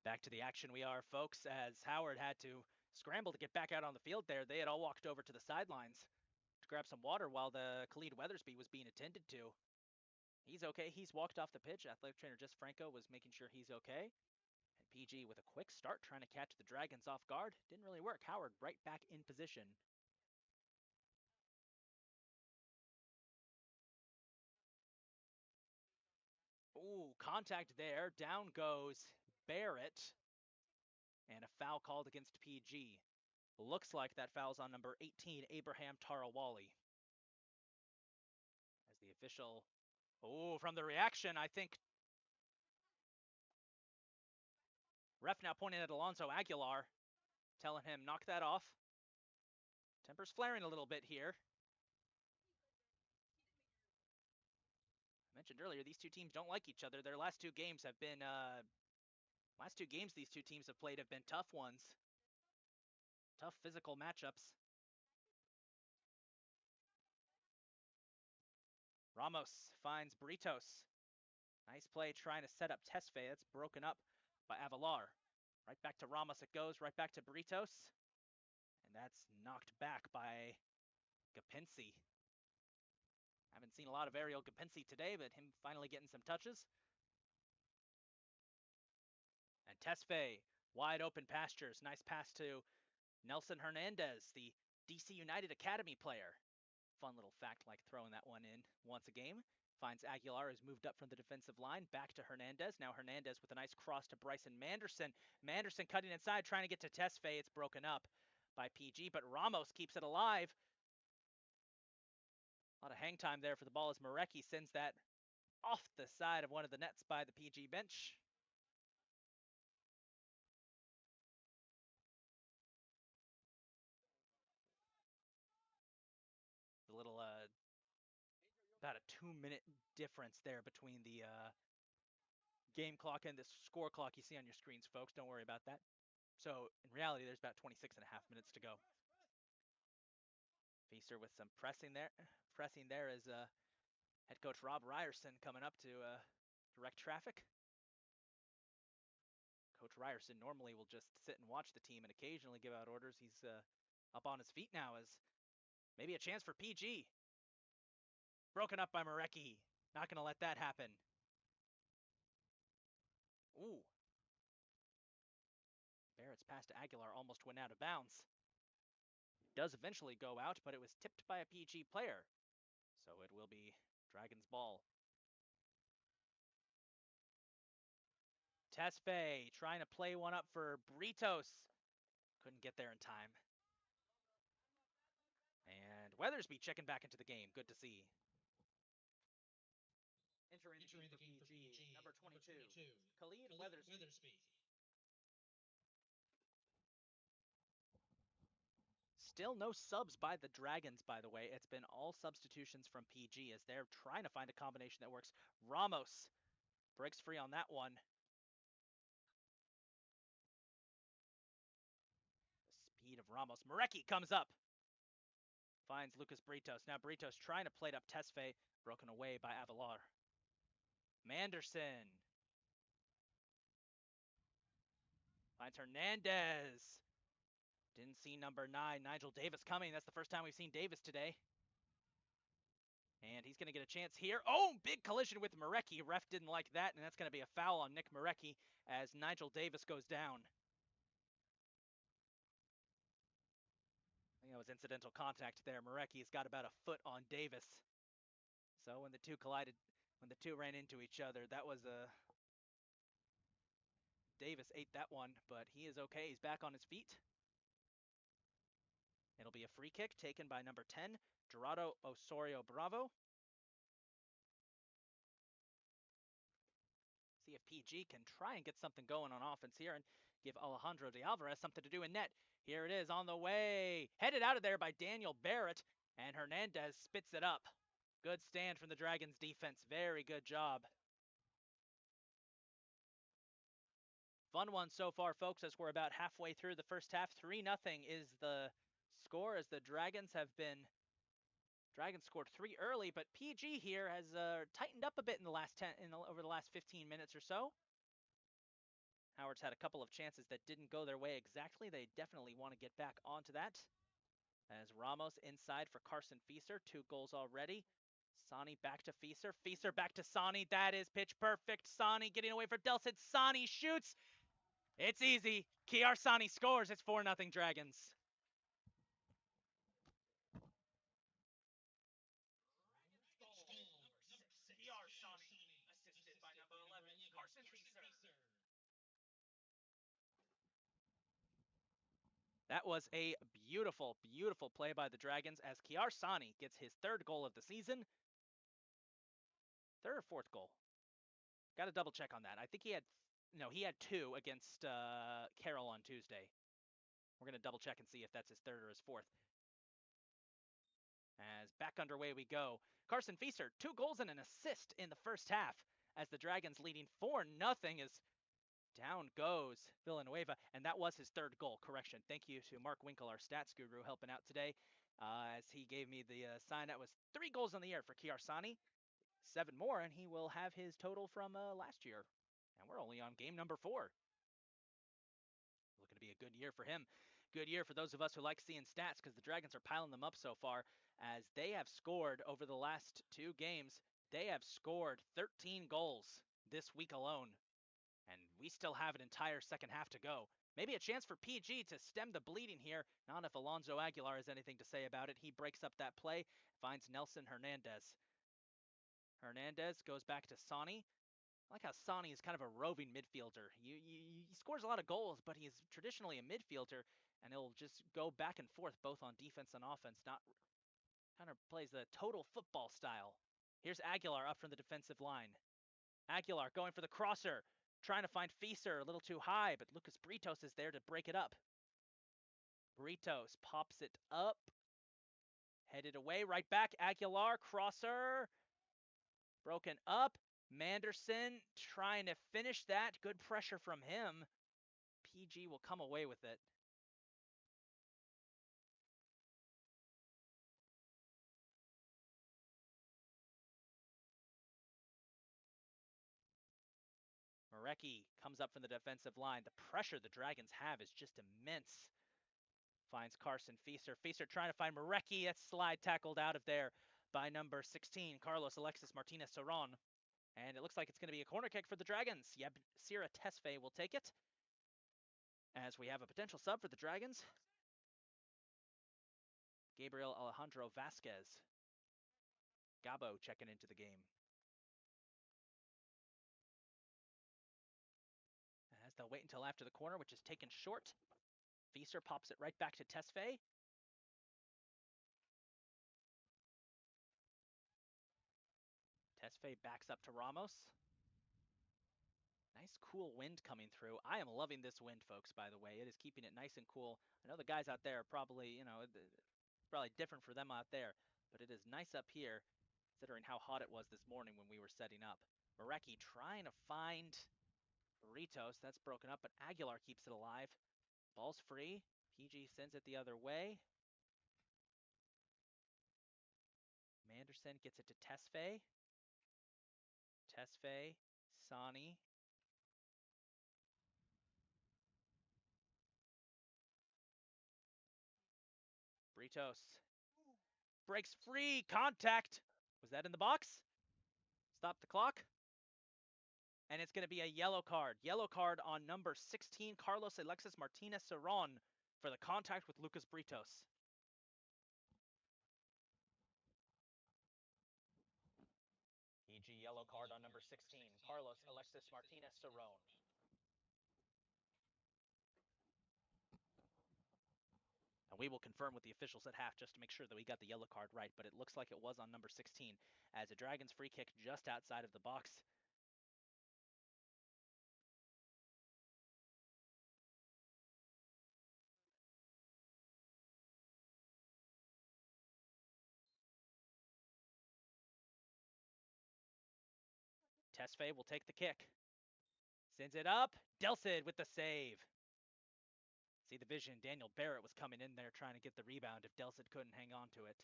Back to the action we are, folks, as Howard had to scramble to get back out on the field there. They had all walked over to the sidelines to grab some water while the Khalid Weathersby was being attended to. He's okay. He's walked off the pitch. Athletic trainer Jess Franco was making sure he's okay. And PG with a quick start trying to catch the Dragons off guard. Didn't really work. Howard right back in position. Ooh, contact there. Down goes Barrett. And a foul called against PG. Looks like that foul's on number 18, Abraham Tarawali. As the official... Oh, from the reaction, I think... Ref now pointing at Alonso Aguilar, telling him, knock that off. Temper's flaring a little bit here. I mentioned earlier, these two teams don't like each other. Their last two games have been... last two games these two teams have played have been tough ones. Tough physical matchups. Ramos finds Britos. Nice play trying to set up Tesfaye. That's broken up by Avalar. Right back to Ramos it goes, right back to Britos. And that's knocked back by Gapinsi. Haven't seen a lot of Ariel Gapinsi today, but him finally getting some touches. And Tesfaye, wide open pastures. Nice pass to Nelson Hernandez, the DC United Academy player. Fun little fact, like throwing that one in once a game. Finds Aguilar, who's moved up from the defensive line, back to Hernandez. Now Hernandez with a nice cross to Bryson Manderson. Manderson cutting inside, trying to get to Tesfaye. It's broken up by PG, but Ramos keeps it alive. A lot of hang time there for the ball as Marecki sends that off the side of one of the nets by the PG bench. The little, about a 2-minute difference there between the game clock and the score clock you see on your screens, folks. Don't worry about that. So in reality, there's about 26.5 minutes to go. Feaster with some pressing there. Pressing there is head coach Rob Ryerson coming up to direct traffic. Coach Ryerson normally will just sit and watch the team and occasionally give out orders. He's up on his feet now as maybe a chance for PG. Broken up by Marecki. Not going to let that happen. Ooh. Barrett's pass to Aguilar almost went out of bounds. Does eventually go out, but it was tipped by a PG player. So it will be Dragons ball. Tesfaye trying to play one up for Britos. Couldn't get there in time. And Weathersby checking back into the game. Good to see. Entering the game for PG, number 22, Khalid Weathersby. Still no subs by the Dragons, by the way. It's been all substitutions from PG as they're trying to find a combination that works. Ramos breaks free on that one. The speed of Ramos. Marecki comes up. Finds Lucas Britos. Now Britos trying to play it up Tesfaye. Broken away by Avalar. Manderson. Finds Hernandez. Didn't see number 9, Nigel Davis coming. That's the first time we've seen Davis today. And he's going to get a chance here. Oh, big collision with Marecki. Ref didn't like that, and that's going to be a foul on Nick Marecki as Nigel Davis goes down. I think that was incidental contact there. Marecki's got about a foot on Davis. So when the two collided, when the two ran into each other, that was a... Davis ate that one, but he is okay. He's back on his feet. It'll be a free kick taken by number 10, Gerardo Osorio Bravo. See if PG can try and get something going on offense here and give Alejandro de Alvarez something to do in net. Here it is on the way. Headed out of there by Daniel Barrett, and Hernandez spits it up. Good stand from the Dragons defense. Very good job. Fun one so far, folks, as we're about halfway through the first half. 3-0 is the score as the Dragons scored 3 early, but PG here has tightened up a bit in the last over the last 15 minutes or so. Howard's had a couple of chances that didn't go their way exactly. They definitely want to get back onto that. As Ramos inside for Carson Fieser, 2 goals already. Sani back to Fieser. Fieser back to Sani. That is pitch perfect. Sani getting away for Delcid. Sani shoots. It's easy. Kiar Sani scores. It's 4-0 Dragons. Kiar Sani, assisted by number 11, Carson Fieser. That was a beautiful, beautiful play by the Dragons as Kiar Sani gets his 3rd goal of the season. 3rd or 4th goal? Got to double check on that. I think he had 2 against Carroll on Tuesday. We're going to double check and see if that's his 3rd or his 4th. As back underway we go. Carson Fieser, 2 goals and an assist in the first half as the Dragons leading 4-0 as down goes Villanueva, and that was his 3rd goal. Correction. Thank you to Mark Winkle, our stats guru, helping out today, as he gave me the sign. That was 3 goals on the year for Kiar Sani. 7 more, and he will have his total from last year. And we're only on game number 4. Looking to be a good year for him. Good year for those of us who like seeing stats, because the Dragons are piling them up so far, as they have scored over the last 2 games. They have scored 13 goals this week alone. And we still have an entire second half to go. Maybe a chance for PG to stem the bleeding here. Not if Alonso Aguilar has anything to say about it. He breaks up that play, finds Nelson Hernandez. Hernandez goes back to Sani. I like how Sani is kind of a roving midfielder. He scores a lot of goals, but he's traditionally a midfielder, and he'll just go back and forth both on defense and offense. Not kind of plays the total football style. Here's Aguilar up from the defensive line. Aguilar going for the crosser, trying to find Fieser, a little too high, but Lucas Britos is there to break it up. Britos pops it up, headed away, right back. Aguilar, crosser, broken up. Manderson trying to finish that. Good pressure from him. PG will come away with it. Marecki comes up from the defensive line. The pressure the Dragons have is just immense. Finds Carson Fieser. Fieser trying to find Marecki. That's slide tackled out of there by number 16, Carlos Alexis Martinez Soron. And it looks like it's going to be a corner kick for the Dragons. Yep, Sierra Tesfaye will take it. As we have a potential sub for the Dragons. Gabriel Alejandro Vasquez. Gabo checking into the game. As they'll wait until after the corner, which is taken short. Fieser pops it right back to Tesfaye. Tesfaye backs up to Ramos. Nice cool wind coming through. I am loving this wind, folks, by the way. It is keeping it nice and cool. I know the guys out there are probably, probably different for them out there, but it is nice up here, considering how hot it was this morning when we were setting up. Marecki trying to find Ritos. That's broken up, but Aguilar keeps it alive. Ball's free. PG sends it the other way. Manderson gets it to Tesfaye. Tesfaye, Sani. Britos breaks free. Contact. Was that in the box? Stop the clock. And it's going to be a yellow card. Yellow card on number 16, Carlos Alexis Martinez Cerron, for the contact with Lucas Britos. PG yellow card on number 16, Carlos Alexis Martinez Cerron. And we will confirm with the officials at half just to make sure that we got the yellow card right, but it looks like it was on number 16 as a Dragons free kick just outside of the box. Tesfaye will take the kick. Sends it up. Delcid with the save. See the vision. Daniel Barrett was coming in there trying to get the rebound if Delcid couldn't hang on to it.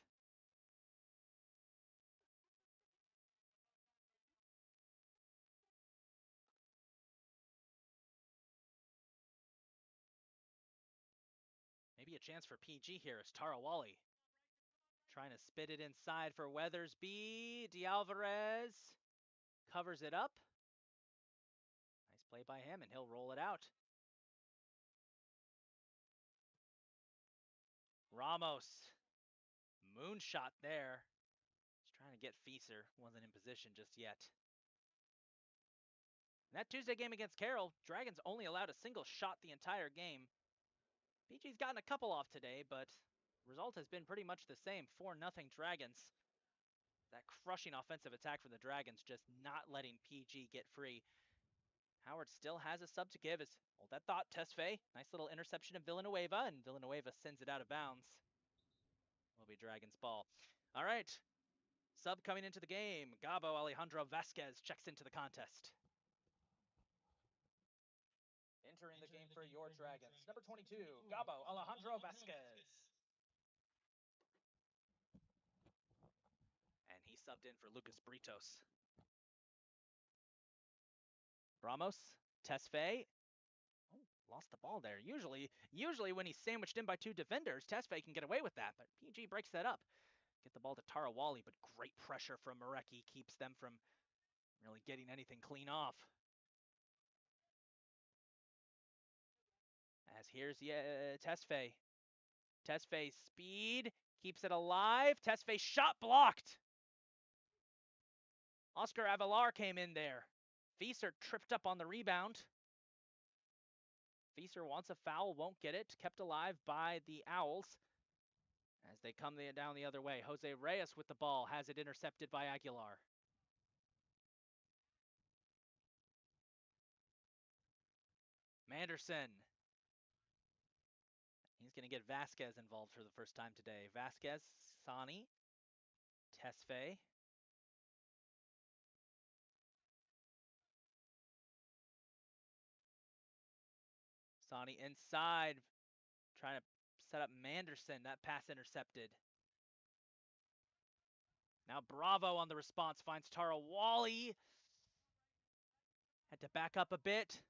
Maybe a chance for PG here as Tarawali trying to spit it inside for Weathersby. D'Alvarez covers it up. Nice play by him, and he'll roll it out. Ramos. Moonshot there. Just trying to get Fieser. Wasn't in position just yet. In that Tuesday game against Carroll, Dragons only allowed a single shot the entire game. PG's gotten a couple off today, but result has been pretty much the same. 4-0 Dragons. That crushing offensive attack from the Dragons just not letting PG get free. Howard still has a sub to give. Hold that thought, Tesfaye. Nice little interception of Villanueva, and Villanueva sends it out of bounds. Will be Dragons ball. All right. Sub coming into the game. Gabo Alejandro Vasquez checks into the contest. Entering the game for your Dragons, number 22, Gabo Alejandro Vasquez. And he subbed in for Lucas Britos. Ramos, Tesfaye. Oh, lost the ball there. Usually when he's sandwiched in by two defenders, Tesfaye can get away with that, but PG breaks that up. Get the ball to Tarawali, but great pressure from Marecki keeps them from really getting anything clean off. As here's Tesfaye. Tesfaye's speed keeps it alive. Tesfaye shot blocked. Oscar Avalar came in there. Fieser tripped up on the rebound. Fieser wants a foul, won't get it. Kept alive by the Owls as they come down the other way. Jose Reyes with the ball, has it intercepted by Aguilar. Manderson. He's going to get Vasquez involved for the first time today. Vasquez, Sani, Tesfaye. Sani inside, trying to set up Manderson. That pass intercepted. Now Bravo on the response, finds Tarawali. Had to back up a bit.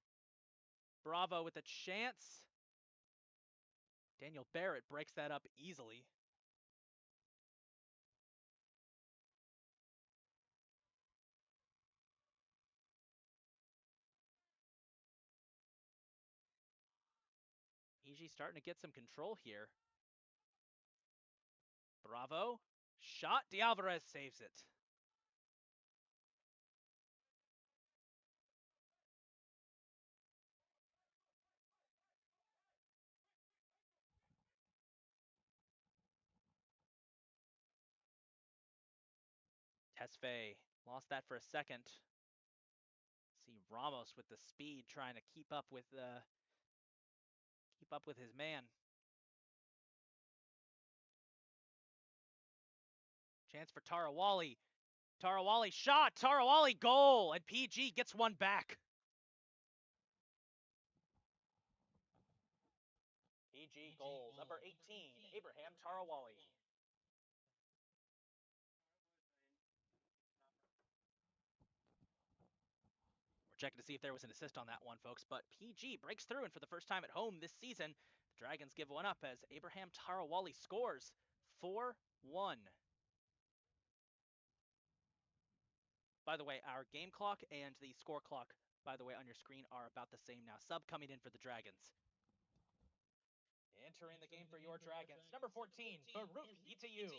Bravo with a chance. Daniel Barrett breaks that up easily. EG starting to get some control here. Bravo. Shot. D'Alvarez saves it. Tesfaye lost that for a second. See Ramos with the speed trying to keep up with his man. Chance for Tarawali. Tarawali shot. Tarawali goal. And PG gets one back. PG goal. Number 18, Abraham Tarawali. We're checking to see if there was an assist on that one, folks. But PG breaks through, and for the first time at home this season, the Dragons give one up as Abraham Tarawali scores 4-1. By the way, our game clock and the score clock, by the way, on your screen are about the same now. Sub coming in for the Dragons. Entering the game for your Dragons, number 14, Baruch Itayu.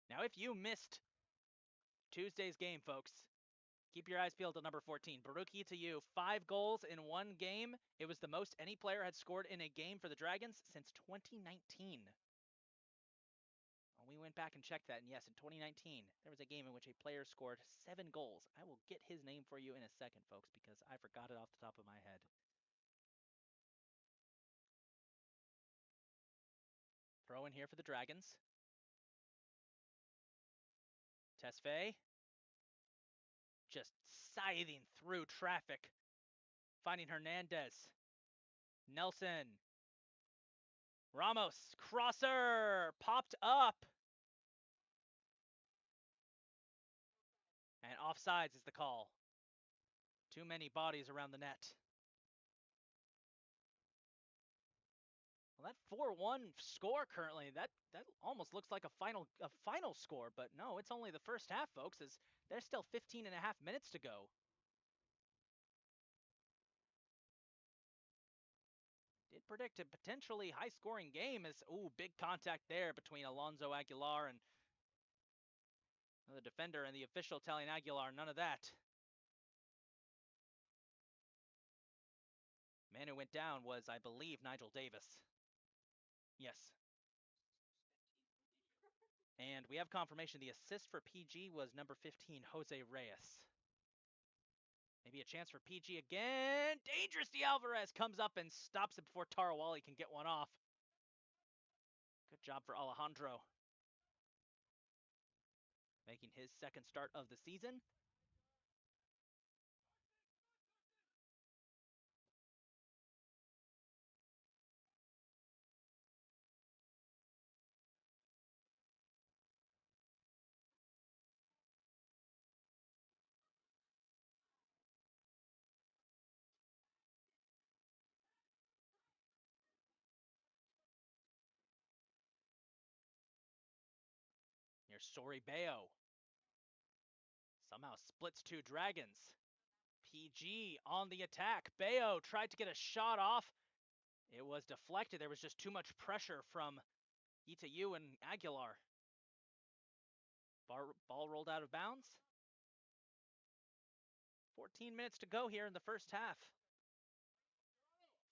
Now, if you missed Tuesday's game, folks, keep your eyes peeled to number 14. Baruch Itayu, 5 goals in 1 game. It was the most any player had scored in a game for the Dragons since 2019. Well, we went back and checked that, and yes, in 2019, there was a game in which a player scored 7 goals. I will get his name for you in a second, folks, because I forgot it off the top of my head. Throw in here for the Dragons. Tesfaye just scything through traffic, finding Hernandez. Nelson. Ramos, crosser, popped up. And offsides is the call. Too many bodies around the net. Well, that 4-1 score currently, that almost looks like a final score, but no, it's only the first half, folks, as there's still 15 and a half minutes to go. Did predict a potentially high-scoring game as, ooh, big contact there between Alonso Aguilar and the defender and the official telling Aguilar none of that. Man who went down was, I believe, Nigel Davis. Yes. And we have confirmation the assist for PG was number 15, Jose Reyes. Maybe a chance for PG again. Dangerous D. Alvarez comes up and stops it before Tarawali can get one off. Good job for Alejandro. Making his second start of the season. Here's Sori Bayo. Somehow splits 2 Dragons. PG on the attack. Bayo tried to get a shot off. It was deflected. There was just too much pressure from Itayu and Aguilar. Ball rolled out of bounds. 14 minutes to go here in the first half.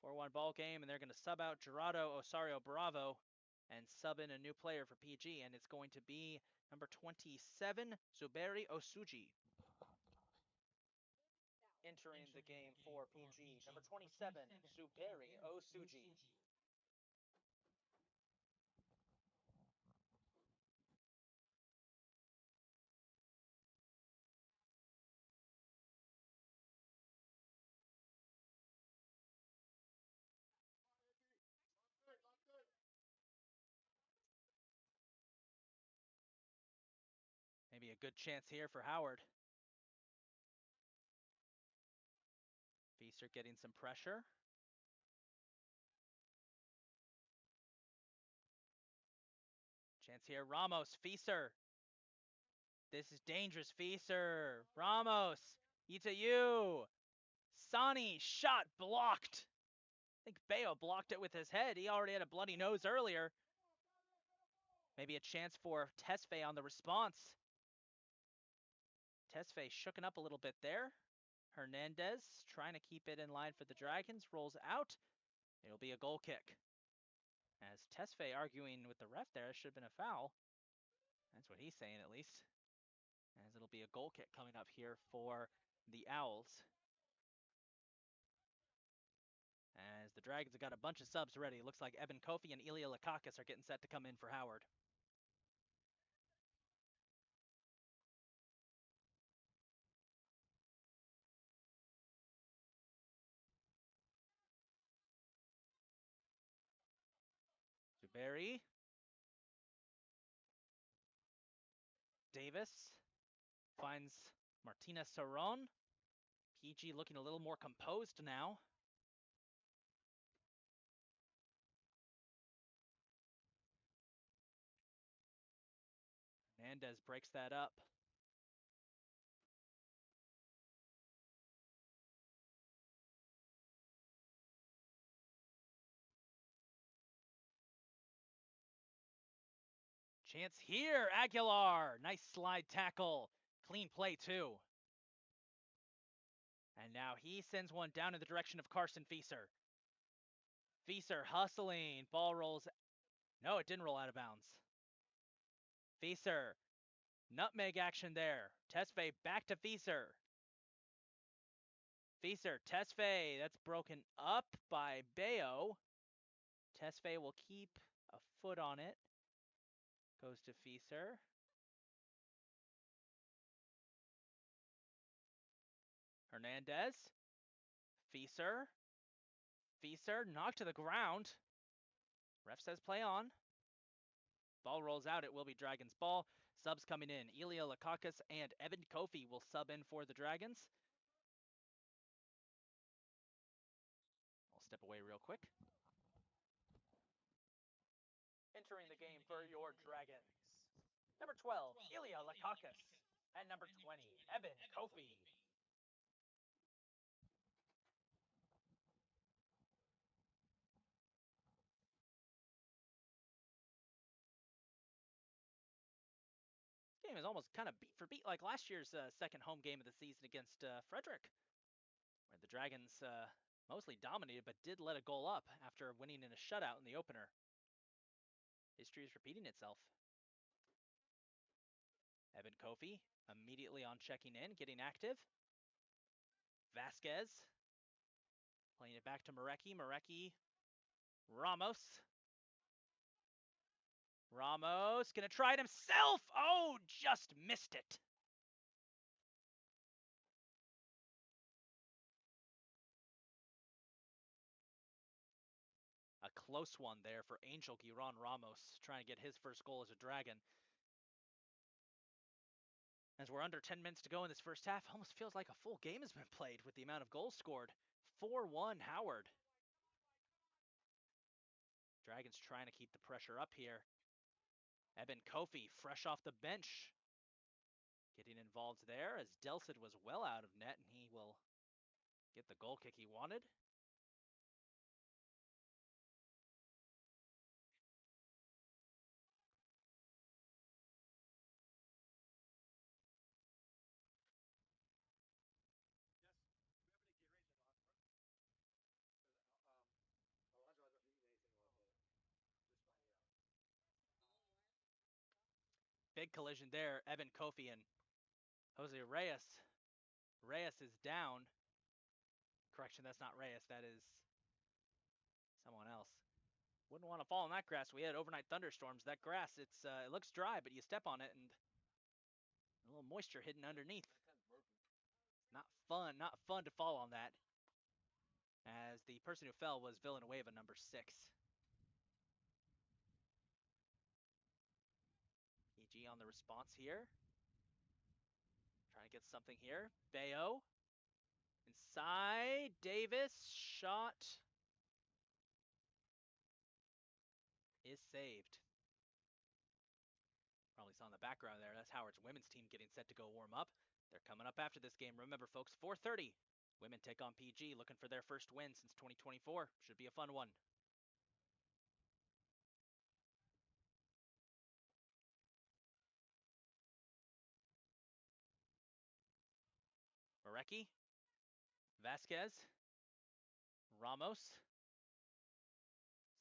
4-1 ball game, and they're going to sub out Gerardo Osorio Bravo and sub in a new player for PG, and it's going to be number 27, Zuberi Osuji. Entering the game for PG, number 27, Zuberi Osuji. Maybe a good chance here for Howard. Feaster getting some pressure. Chance here, Ramos, Feaster. This is dangerous, Feaster. Ramos, Itayu. Sani, shot blocked. I think Bayo blocked it with his head. He already had a bloody nose earlier. Maybe a chance for Tesfaye on the response. Tesfaye shooken up a little bit there. Hernandez trying to keep it in line for the Dragons. Rolls out. It'll be a goal kick. As Tesfaye arguing with the ref there, it should have been a foul. That's what he's saying at least. As it'll be a goal kick coming up here for the Owls. As the Dragons have got a bunch of subs ready. It looks like Evan Kofi and Ilya Lakakis are getting set to come in for Howard. Zuberi. Davis finds Martinez Saron. PG looking a little more composed now. Hernandez breaks that up. Chance here, Aguilar. Nice slide tackle. Clean play, too. And now he sends one down in the direction of Carson Fieser. Fieser hustling. Ball rolls. No, it didn't roll out of bounds. Fieser. Nutmeg action there. Tesfaye back to Fieser. Fieser, Tesfaye. That's broken up by Bayo. Tesfaye will keep a foot on it. Goes to Fieser. Hernandez. Fieser. Fieser knocked to the ground. Ref says play on. Ball rolls out. It will be Dragons ball. Subs coming in. Ilya Lakakis and Evan Kofi will sub in for the Dragons. I'll step away real quick. Entering the game for your Dragons. Number 12, Ilya Lakakis. And number 20, Evan Kofi. This game is almost kind of beat for beat like last year's second home game of the season against Frederick, where the Dragons mostly dominated but did let a goal up after winning in a shutout in the opener. History is repeating itself. Evan Kofi immediately on checking in, getting active. Vasquez playing it back to Marecki. Marecki, Ramos. Ramos gonna try it himself. Oh, just missed it. A close one there for Angel Giron Ramos, trying to get his first goal as a Dragon. As we're under 10 minutes to go in this first half, almost feels like a full game has been played with the amount of goals scored. 4-1 Howard. Dragons trying to keep the pressure up here. Evan Kofi, fresh off the bench, getting involved there as Delcid was well out of net, and he will get the goal kick he wanted. Big collision there. Evan Kofi and Jose Reyes. Reyes is down. Correction, that's not Reyes. That is someone else. Wouldn't want to fall in that grass. We had overnight thunderstorms. That grass, it looks dry, but you step on it and a little moisture hidden underneath. Not fun. Not fun to fall on that. As the person who fell was Villanueva, number 6. PG on the response here. Trying to get something here. Bayo. Inside. Davis. Shot. Is saved. Probably saw in the background there. That's Howard's women's team getting set to go warm up. They're coming up after this game. Remember, folks, 4:30. Women take on PG, looking for their first win since 2024. Should be a fun one. Marecki, Vasquez, Ramos,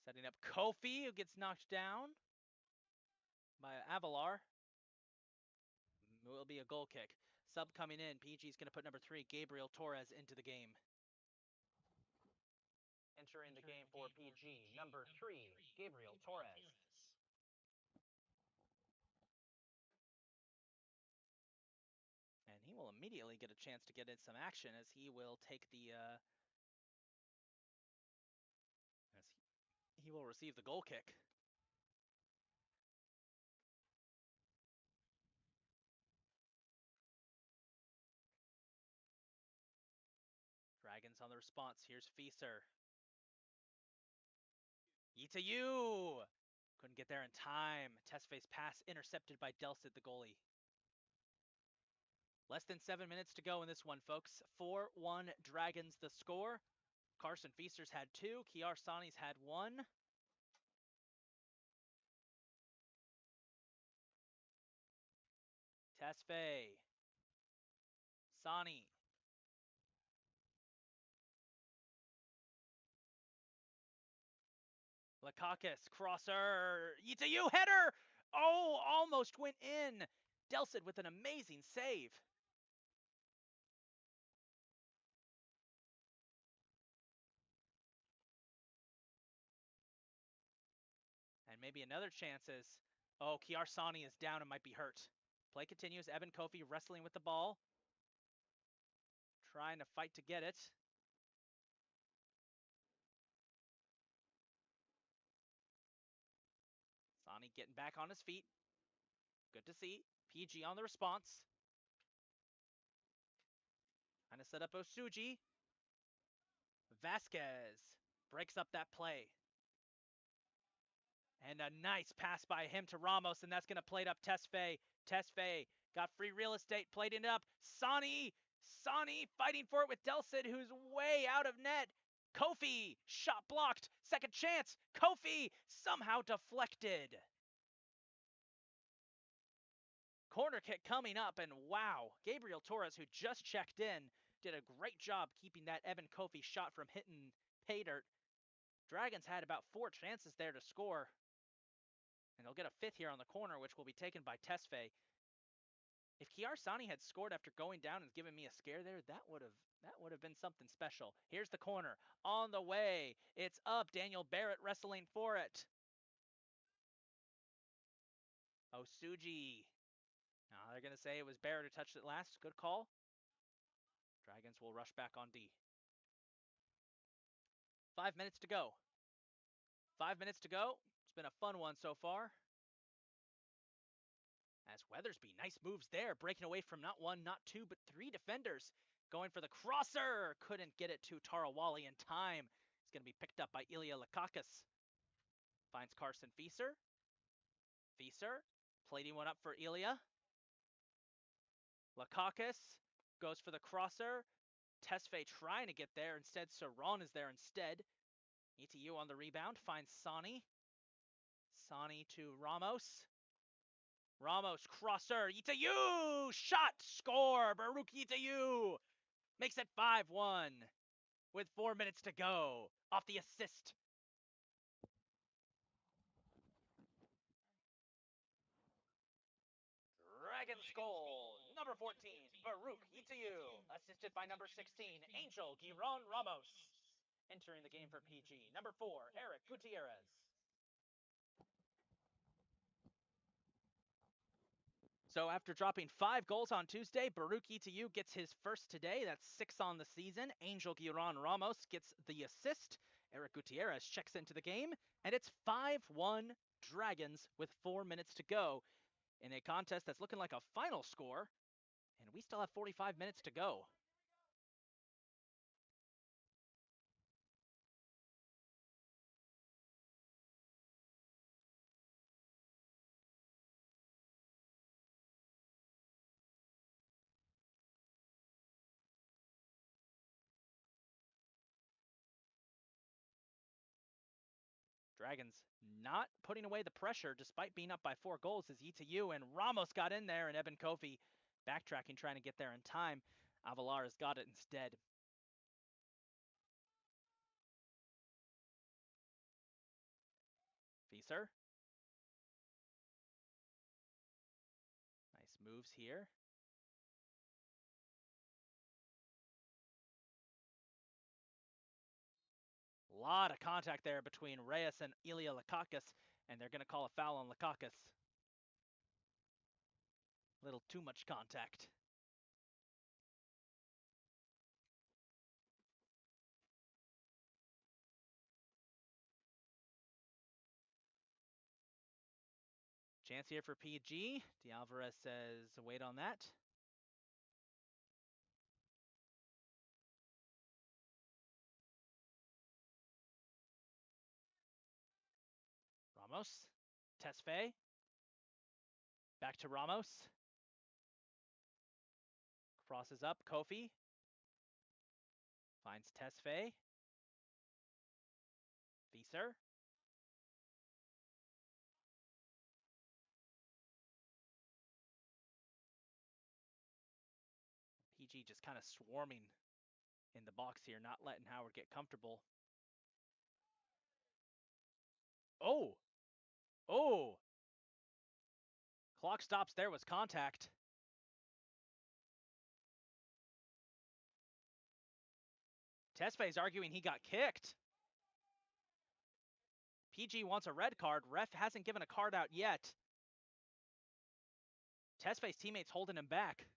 setting up Kofi, who gets knocked down by Avalar. Will be a goal kick. Sub coming in. PG's going to put number 3, Gabriel Torres, into the game. Entering the game for PG, number 3, Gabriel Torres. And he will immediately get a chance to get in some action as he will take the he will receive the goal kick. Dragons on the response. Here's Fieser. Itayu! Couldn't get there in time. Tesfaye's pass intercepted by Delcid, the goalie. Less than 7 minutes to go in this one, folks. 4-1 Dragons the score. Carson Feaster's had 2. Kiar Sani's had 1. Tesfaye. Sani. Lakakis, crosser. Yitayu, header! Oh, almost went in. Delcid with an amazing save. And maybe another chance is, oh, Kiar Sani is down and might be hurt. Play continues. Evan Kofi wrestling with the ball. Trying to fight to get it. Sani getting back on his feet. Good to see. PG on the response. Trying to set up Osuji. Vasquez breaks up that play. And a nice pass by him to Ramos, and that's going to play it up Tesfaye. Tesfaye got free real estate, played it up. Sani fighting for it with Delcid, who's way out of net. Kofi, shot blocked. Second chance. Kofi somehow deflected. Corner kick coming up, and wow, Gabriel Torres, who just checked in, did a great job keeping that Evan Kofi shot from hitting pay dirt. Dragons had about 4 chances there to score. And they'll get a 5th here on the corner, which will be taken by Tesfaye. If Kiar Sani had scored after going down and given me a scare there, that would have been something special. Here's the corner. On the way. It's up. Daniel Barrett wrestling for it. Osuji. Now they're going to say it was Barrett who touched it last. Good call. Dragons will rush back on D. 5 minutes to go. 5 minutes to go. It's been a fun one so far. As Weathersby, nice moves there, breaking away from not 1, not 2, but 3 defenders. Going for the crosser. Couldn't get it to Tarawali in time. It's going to be picked up by Ilya Lakakis. Finds Carson Feaster. Feaster plating one up for Ilya. Lakakis goes for the crosser. Tesfaye trying to get there. Instead, Saron is there instead. ETU on the rebound. Finds Sani. Sani to Ramos. Ramos, crosser. Itayu! Shot! Score! Baruch Itayu makes it 5-1 with 4 minutes to go off the assist. Dragons goal. Number 14, Baruch Itayu. Assisted by number 16, Angel Giron Ramos. Entering the game for PG. Number 4, Eric Gutierrez. So after dropping 5 goals on Tuesday, Baruch Itayu gets his first today. That's 6 on the season. Angel Giron Ramos gets the assist. Eric Gutierrez checks into the game, and it's 5-1 Dragons with 4 minutes to go in a contest that's looking like a final score, and we still have 45 minutes to go. Dragons not putting away the pressure despite being up by 4 goals as ETU, and Ramos got in there, and Evan Kofi backtracking, trying to get there in time. Avalar has got it instead. Feaster. Nice moves here. A lot of contact there between Reyes and Ilya Lakakis, and they're going to call a foul on Lakakis. A little too much contact. Chance here for PG. De Alvarez says wait on that. Ramos Tesfaye. Back to Ramos. Crosses up. Kofi. Finds Tesfaye. Fieser. PG just kind of swarming in the box here, not letting Howard get comfortable. Oh! Oh! Clock stops. There was contact. Tesfaye's arguing he got kicked. PG wants a red card. Ref hasn't given a card out yet. Tesfaye's teammates holding him back.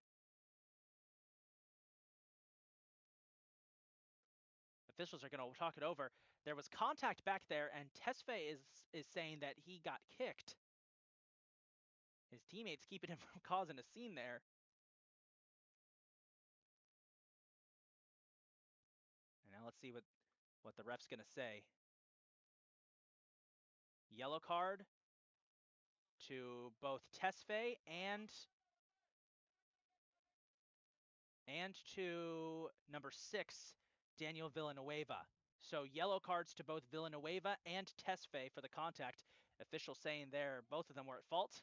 Officials are going to talk it over. There was contact back there, and Tesfaye is saying that he got kicked. His teammates keeping him from causing a scene there. And now let's see what the ref's going to say. Yellow card to both Tesfaye and to number 6, Daniel Villanueva. So yellow cards to both Villanueva and Tesfaye for the contact. Official saying there both of them were at fault.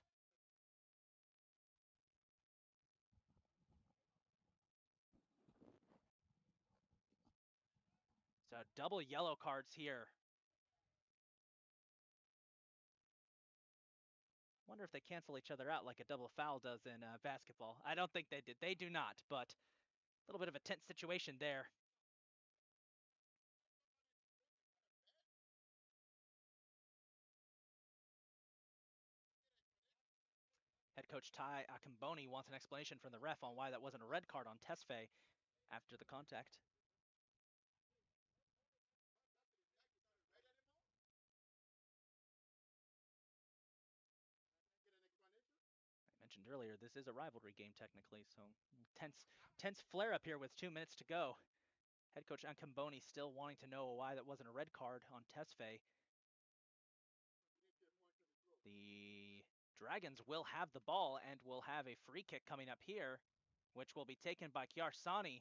So double yellow cards here. Wonder if they cancel each other out like a double foul does in basketball. I don't think they did. They do not, but a little bit of a tense situation there. Head coach Ty Akamboni wants an explanation from the ref on why that wasn't a red card on Tesfaye after the contact. I mentioned earlier, this is a rivalry game technically, so tense flare up here with 2 minutes to go. Head coach Akamboni still wanting to know why that wasn't a red card on Tesfaye. The Dragons will have the ball and will have a free kick coming up here, which will be taken by Kiarsani.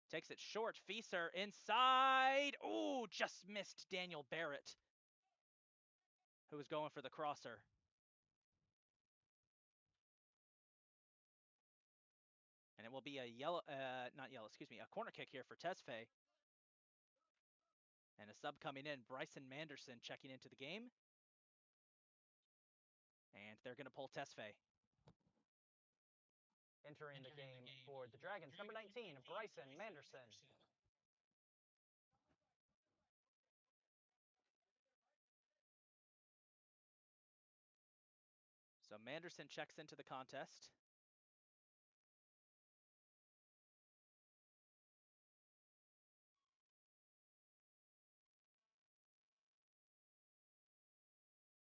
Takes it short. Fieser inside. Ooh, just missed Daniel Barrett, who was going for the crosser. And it will be a a corner kick here for Tesfaye. And a sub coming in, Bryson Manderson checking into the game. And they're going to pull Tesfaye. Entering the game for the Dragons, number 19, Bryson Manderson. So Manderson checks into the contest.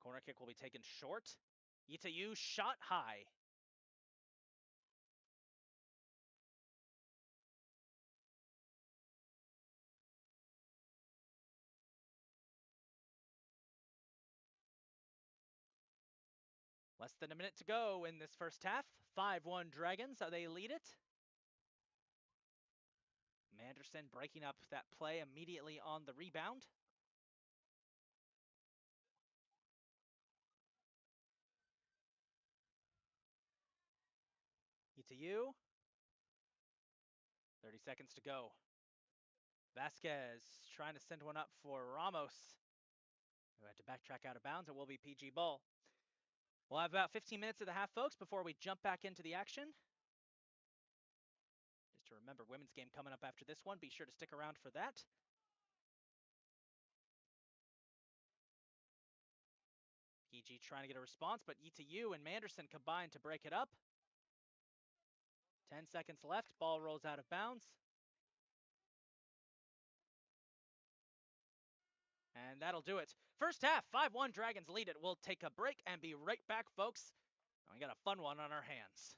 Corner kick will be taken short. Itayu shot high. Less than a minute to go in this first half. 5-1 Dragons, they lead it. Manderson breaking up that play immediately on the rebound. Itayu. 30 seconds to go. Vasquez trying to send one up for Ramos, who had to backtrack out of bounds. It will be PG ball. We'll have about 15 minutes of the half, folks, before we jump back into the action. Just to remember, women's game coming up after this one. Be sure to stick around for that. PG trying to get a response, but Itayu and Manderson combined to break it up. 10 seconds left. Ball rolls out of bounds. And that'll do it. First half, 5-1 Dragons lead it. We'll take a break and be right back, folks. We got a fun one on our hands.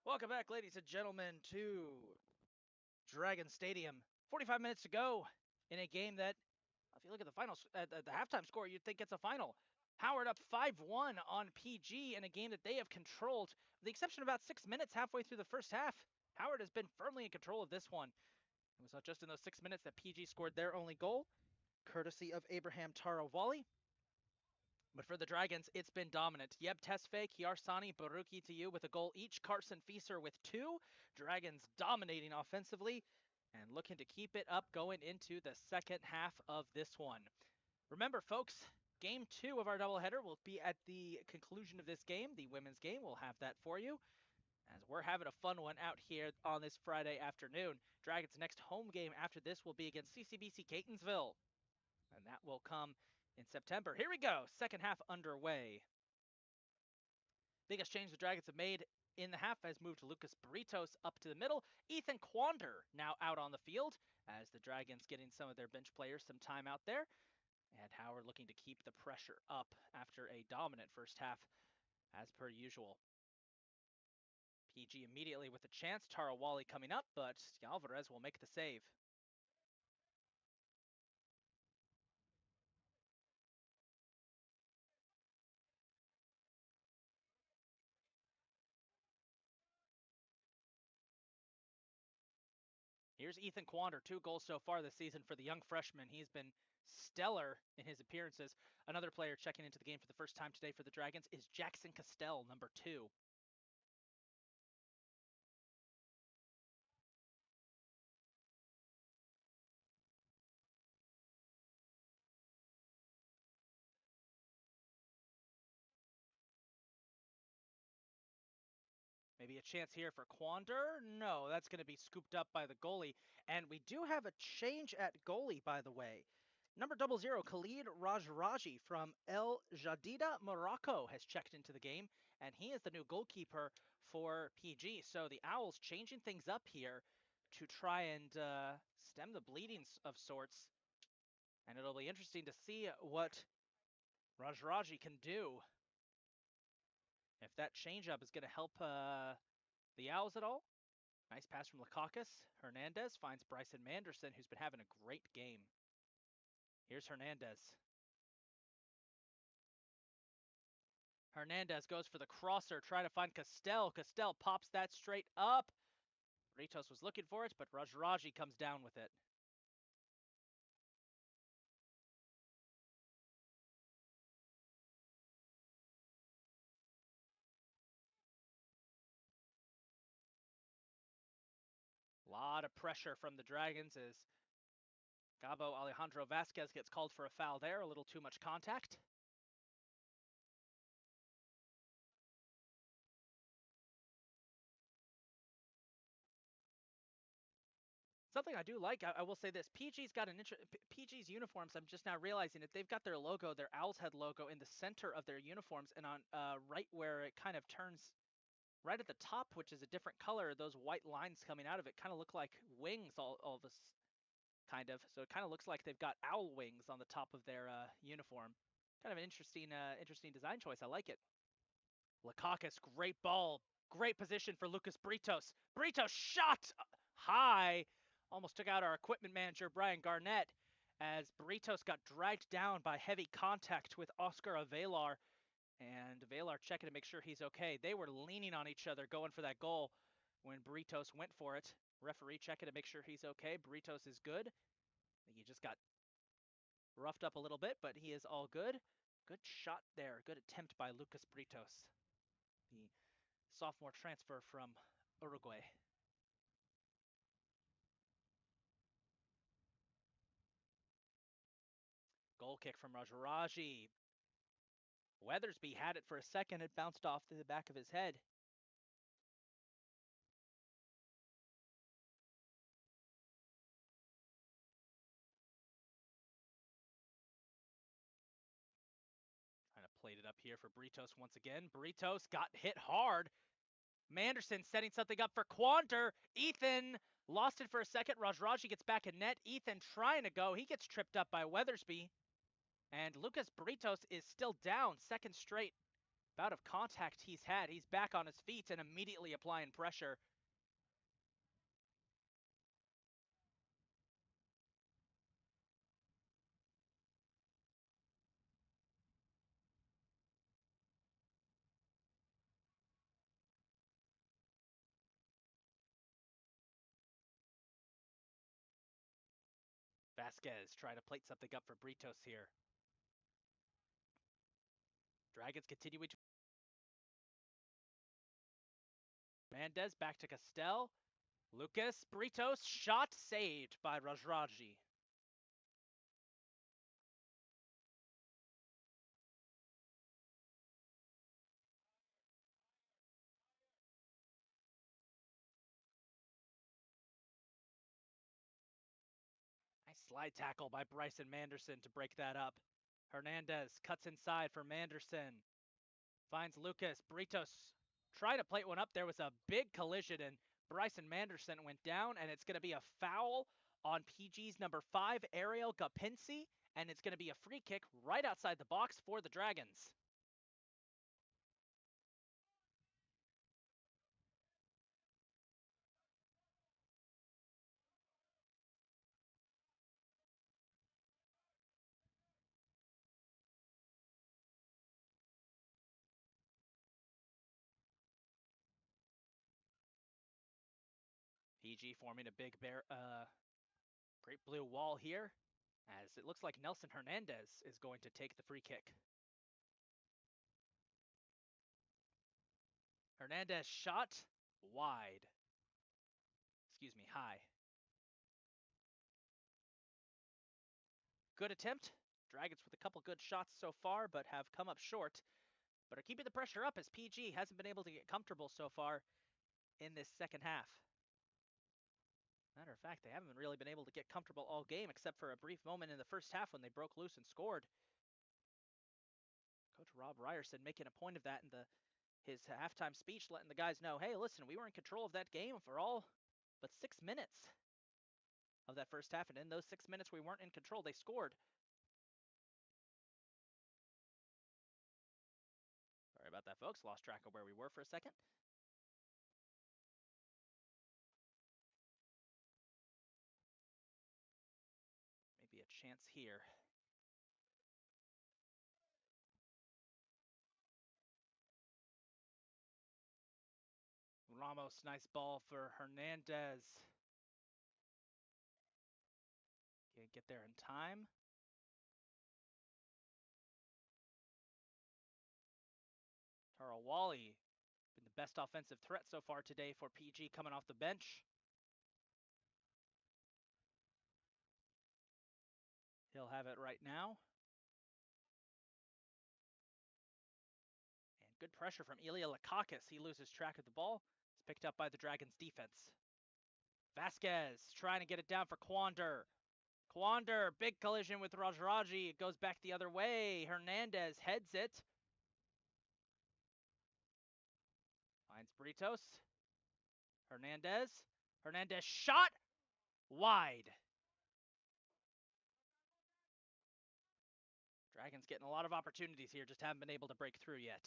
Welcome back, ladies and gentlemen, to Dragon Stadium. 45 minutes to go in a game that, if you look at the final, at the halftime score, you'd think it's a final. Howard up 5-1 on PG in a game that they have controlled, with the exception of about 6 minutes halfway through the first half. Howard has been firmly in control of this one. It was not just in those 6 minutes that PG scored their only goal, courtesy of Abraham Tarawali. But for the Dragons, it's been dominant. Yeb Tesfaye, Kiarsani, Baruki to you with a goal each. Carson Fieser with 2. Dragons dominating offensively and looking to keep it up going into the second half of this one. Remember, folks, game 2 of our doubleheader will be at the conclusion of this game. The women's game, we'll have that for you, as we're having a fun one out here on this Friday afternoon. Dragons' next home game after this will be against CCBC Catonsville, and that will come in September. Here we go, second half underway. Biggest change the Dragons have made in the half has moved Lucas Britos up to the middle. Ethan Quander now out on the field, as the Dragons getting some of their bench players some time out there. And Howard looking to keep the pressure up after a dominant first half, as per usual. PG immediately with a chance. Tarawali coming up, but Alvarez will make the save. Here's Ethan Quander, 2 goals so far this season for the young freshman. He's been stellar in his appearances. Another player checking into the game for the first time today for the Dragons is Jackson Castell, number 2. Maybe a chance here for Quander. No, that's going to be scooped up by the goalie. And we do have a change at goalie, by the way. Number 00, Khalid Rajraji from El Jadida, Morocco, has checked into the game, and he is the new goalkeeper for PG. So the Owls changing things up here to try and stem the bleeding of sorts. And it'll be interesting to see what Rajraji can do. If that changeup is going to help the Owls at all. Nice pass from Lakakis. Hernandez finds Bryson Manderson, who's been having a great game. Here's Hernandez. Hernandez goes for the crosser, trying to find Castell. Castell pops that straight up. Ritos was looking for it, but Rajraji comes down with it. A lot of pressure from the Dragons as Gabo Alejandro Vasquez gets called for a foul there. A little too much contact. Something I do like, I will say this, PG's got an PG's uniforms, I'm just now realizing that they've got their logo, their Owl's Head logo, in the center of their uniforms, and on right where it kind of turns right at the top, which is a different color, those white lines coming out of it kind of look like wings, all this kind of. So it kind of looks like they've got owl wings on the top of their uniform. Kind of an interesting design choice. I like it. Lakakis, great ball. Great position for Lucas Britos. Britos shot high. Almost took out our equipment manager, Brian Garnett, as Britos got dragged down by heavy contact with Oscar Avelar. And Avelar checking to make sure he's okay. They were leaning on each other going for that goal when Britos went for it. Referee checking to make sure he's okay. Britos is good. I think he just got roughed up a little bit, but he is all good. Good shot there. Good attempt by Lucas Britos, the sophomore transfer from Uruguay. Goal kick from Rajaraji. Weathersby had it for a second. It bounced off the back of his head. Kind of played it up here for Britos once again. Britos got hit hard. Manderson setting something up for Quander. Ethan lost it for a second. Rajraji gets back in net. Ethan trying to go. He gets tripped up by Weathersby. And Lucas Britos is still down, second straight bout of contact he's had, he's back on his feet and immediately applying pressure. Vasquez trying to plate something up for Britos here. Dragons continuing to... Hernandez back to Castel. Lucas, Britos, shot saved by Rajraji. Nice slide tackle by Bryson Manderson to break that up. Hernandez cuts inside for Manderson. Finds Lucas. Britos trying to plate one up. There was a big collision and Bryson Manderson went down, and it's going to be a foul on PG's number 5, Ariel Gapinsi, and it's going to be a free kick right outside the box for the Dragons. PG forming a big great blue wall here, as it looks like Nelson Hernandez is going to take the free kick. Hernandez shot wide. Excuse me, high. Good attempt. Dragons with a couple good shots so far, but have come up short. But are keeping the pressure up as PG hasn't been able to get comfortable so far in this second half. Matter of fact, they haven't really been able to get comfortable all game, except for a brief moment in the first half when they broke loose and scored. Coach Rob Ryerson making a point of that in his halftime speech, letting the guys know, hey, listen, we were in control of that game for all but 6 minutes of that first half, and in those 6 minutes we weren't in control, they scored. Sorry about that, folks. Lost track of where we were for a second. Maybe a chance here. Ramos, nice ball for Hernandez. Can't get there in time. Tarawali, been the best offensive threat so far today for PG coming off the bench. He'll have it right now. And good pressure from Ilya Lakakis. He loses track of the ball. It's picked up by the Dragons defense. Vasquez trying to get it down for Quander. Quander, big collision with Rajraji. It goes back the other way. Hernandez heads it. Finds Britos. Hernandez. Hernandez shot wide. Dragons getting a lot of opportunities here, just haven't been able to break through yet.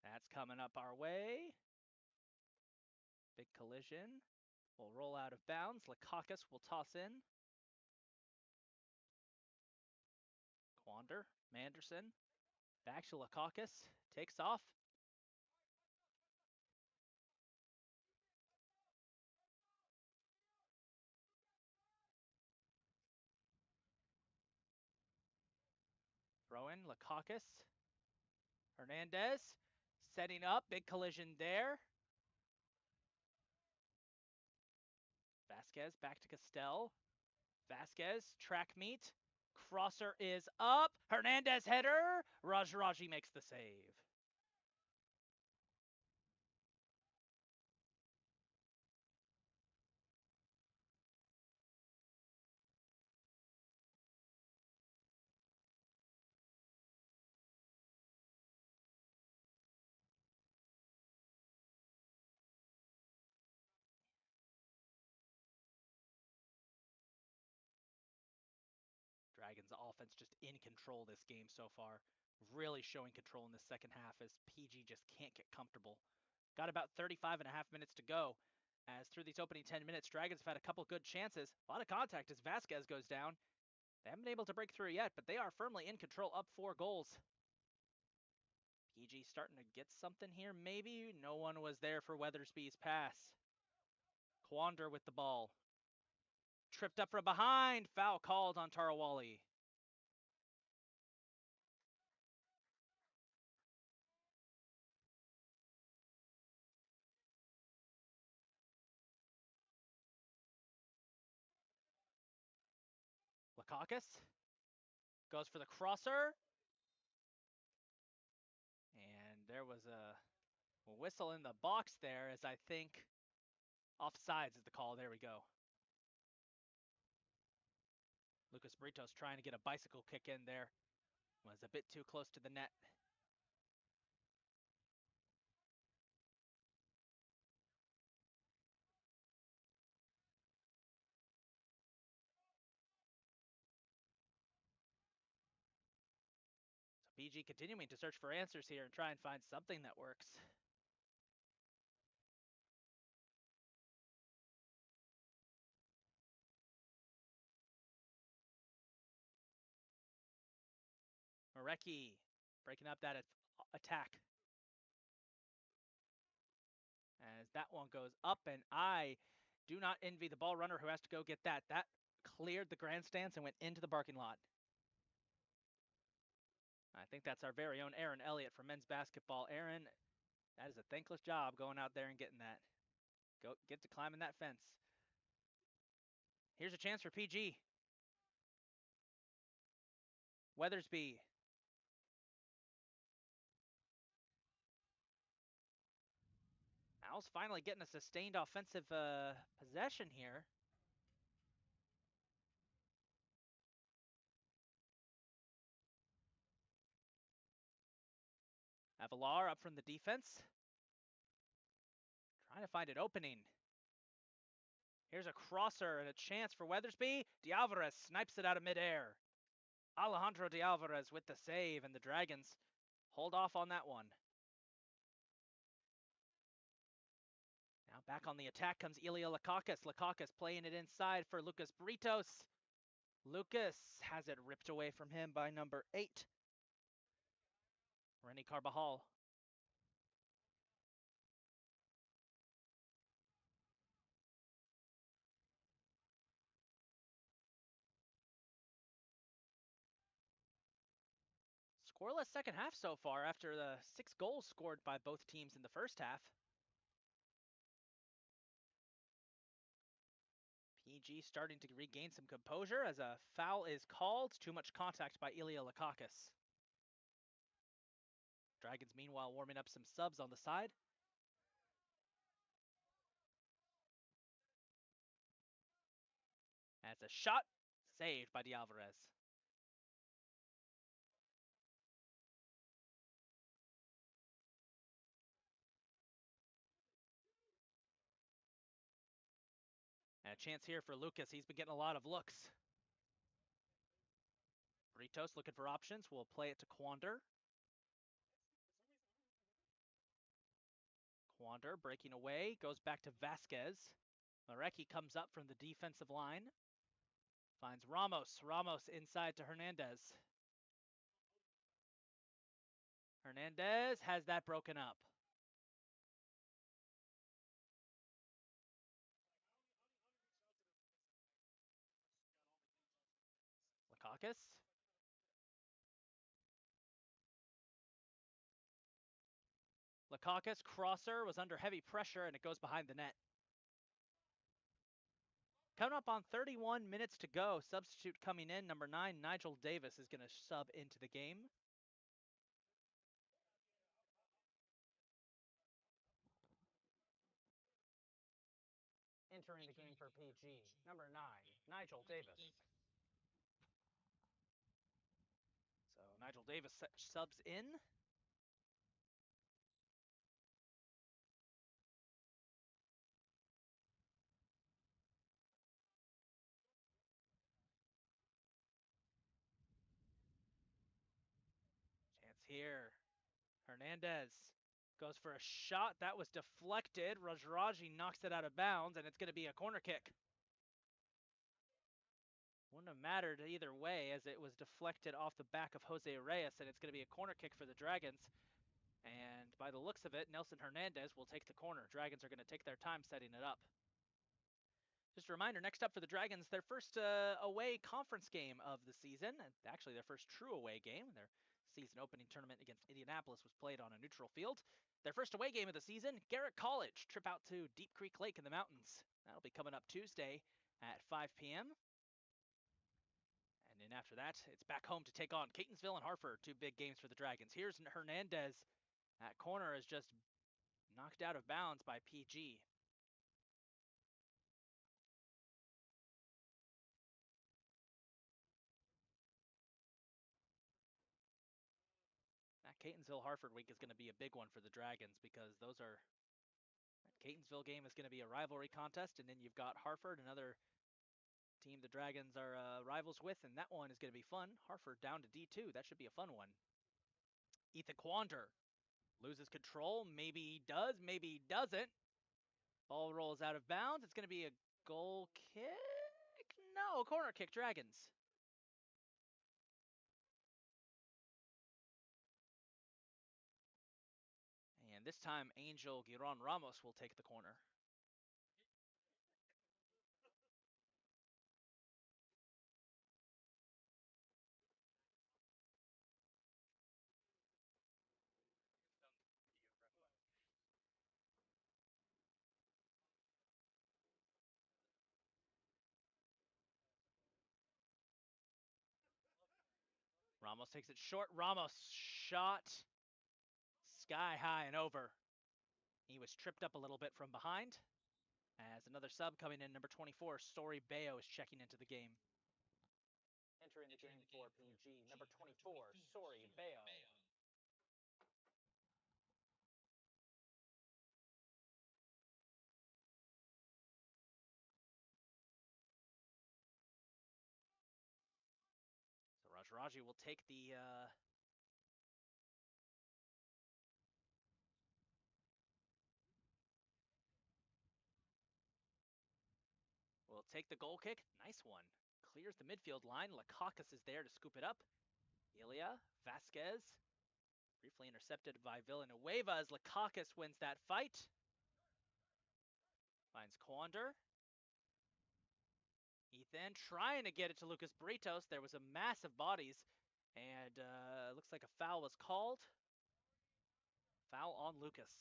That's coming up our way. Big collision. Will roll out of bounds. Lakakis will toss in. Quander, Manderson, back to Lakakis, takes off. Throw in, Lakakis. Hernandez, setting up, big collision there. Vasquez back to Castel. Vasquez, track meet. Crosser is up. Hernandez header. Rajraji makes the save. in control this game so far. Really showing control in the second half as PG just can't get comfortable. Got about 35 and a half minutes to go. As through these opening 10 minutes, Dragons have had a couple good chances. A lot of contact as Vasquez goes down. They haven't been able to break through yet, but they are firmly in control, up 4 goals. PG starting to get something here, maybe. No one was there for Weathersby's pass. Quander with the ball. Tripped up from behind. Foul called on Tarawali. Lakakis goes for the crosser. And there was a whistle in the box there, as I think offsides is the call. There we go. Lucas Britos trying to get a bicycle kick in there. Was a bit too close to the net. So PG continuing to search for answers here and try and find something that works. Marecki breaking up that attack. As that one goes up, and I do not envy the ball runner who has to go get that. That cleared the grandstands and went into the parking lot. I think that's our very own Aaron Elliott from men's basketball. Aaron, that is a thankless job going out there and getting that. Go get to climbing that fence. Here's a chance for PG. Weathersby. Owls finally getting a sustained offensive possession here. Avalar up from the defense. Trying to find an opening. Here's a crosser and a chance for Weathersby. D'Alvarez snipes it out of midair. Alejandro D'Alvarez with the save, and the Dragons hold off on that one. Now back on the attack comes Ilya Lakakis. Lakakis playing it inside for Lucas Britos. Lucas has it ripped away from him by number 8, Renny Carbajal. Scoreless second half so far after the 6 goals scored by both teams in the first half. PG starting to regain some composure as a foul is called. Too much contact by Ilya Lakakis. Dragons meanwhile warming up some subs on the side. That's a shot saved by D'Alvarez. And a chance here for Lucas. He's been getting a lot of looks. Britos looking for options. We'll play it to Quander. Quander breaking away. Goes back to Vasquez. Marecki comes up from the defensive line. Finds Ramos. Ramos inside to Hernandez. Hernandez has that broken up. Lakakis. Lakakis crosser was under heavy pressure and it goes behind the net. Coming up on 31 minutes to go. Substitute coming in, number 9, Nigel Davis is going to sub into the game. Entering the game for PG, number 9, Nigel Davis. So Nigel Davis subs in. here. Hernandez goes for a shot. That was deflected. Rajraji knocks it out of bounds, and it's going to be a corner kick. Wouldn't have mattered either way, as it was deflected off the back of Jose Reyes, and it's going to be a corner kick for the Dragons. And by the looks of it, Nelson Hernandez will take the corner. Dragons are going to take their time setting it up. Just a reminder, next up for the Dragons, their first away conference game of the season, and actually their first true away game. Their season opening tournament against Indianapolis was played on a neutral field. Their first away game of the season, Garrett College, trip out to Deep Creek Lake in the mountains. That'll be coming up Tuesday at 5 p.m. And then after that, it's back home to take on Catonsville and Hartford, two big games for the Dragons. Here's Hernandez. That corner is just knocked out of bounds by PG. That Catonsville-Hartford week is going to be a big one for the Dragons because that Catonsville game is going to be a rivalry contest, and then you've got Hartford, another team the Dragons are rivals with, and that one is going to be fun. Hartford down to D2. That should be a fun one. Ethan Quander loses control. Maybe he does, maybe he doesn't. Ball rolls out of bounds. It's going to be a goal kick? No, corner kick, Dragons. And this time, Angel Giron Ramos will take the corner. Ramos takes it short. Ramos shot sky high and over. He was tripped up a little bit from behind. As another sub coming in, number 24, Story Bayo is checking into the game. Entering the game for PG, number 24, Story Bayo. So Rajraji will take the goal kick. Nice one. Clears the midfield line. Lakakis is there to scoop it up. Ilya Vasquez briefly intercepted by Villanueva as Lakakis wins that fight. Finds Quander. Ethan trying to get it to Lucas Britos. There was a massive bodies, and looks like a foul was called. Foul on Lucas.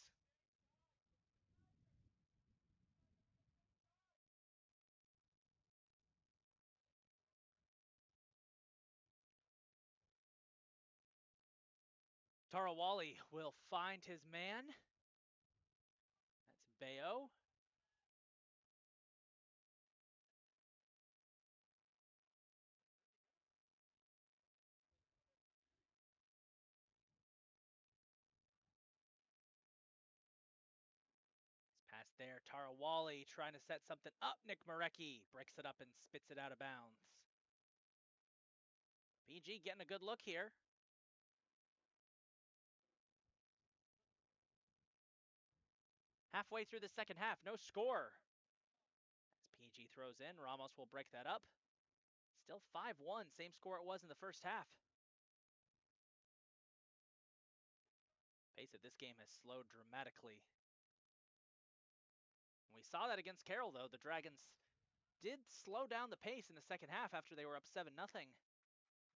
Tarawali will find his man. That's Bayo. It's past there. Tarawali trying to set something up. Nick Marecki breaks it up and spits it out of bounds. PG getting a good look here. Halfway through the second half, no score. As PG throws in, Ramos will break that up. Still 5-1, same score it was in the first half. Pace of this game has slowed dramatically. We saw that against Carroll, though. The Dragons did slow down the pace in the second half after they were up 7-0.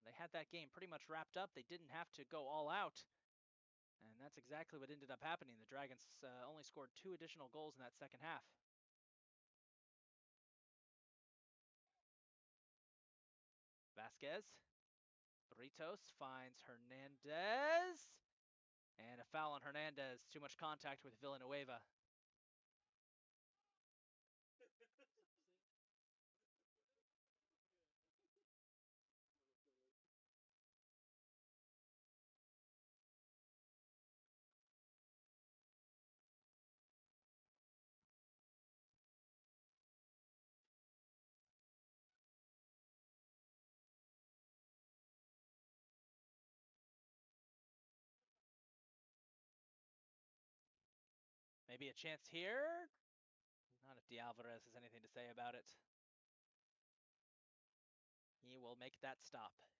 They had that game pretty much wrapped up. They didn't have to go all out. And that's exactly what ended up happening. The Dragons only scored 2 additional goals in that second half. Vasquez. Britos finds Hernandez. And a foul on Hernandez. Too much contact with Villanueva. Maybe a chance here. Not if D'Alvarez has anything to say about it. He will make that stop. That's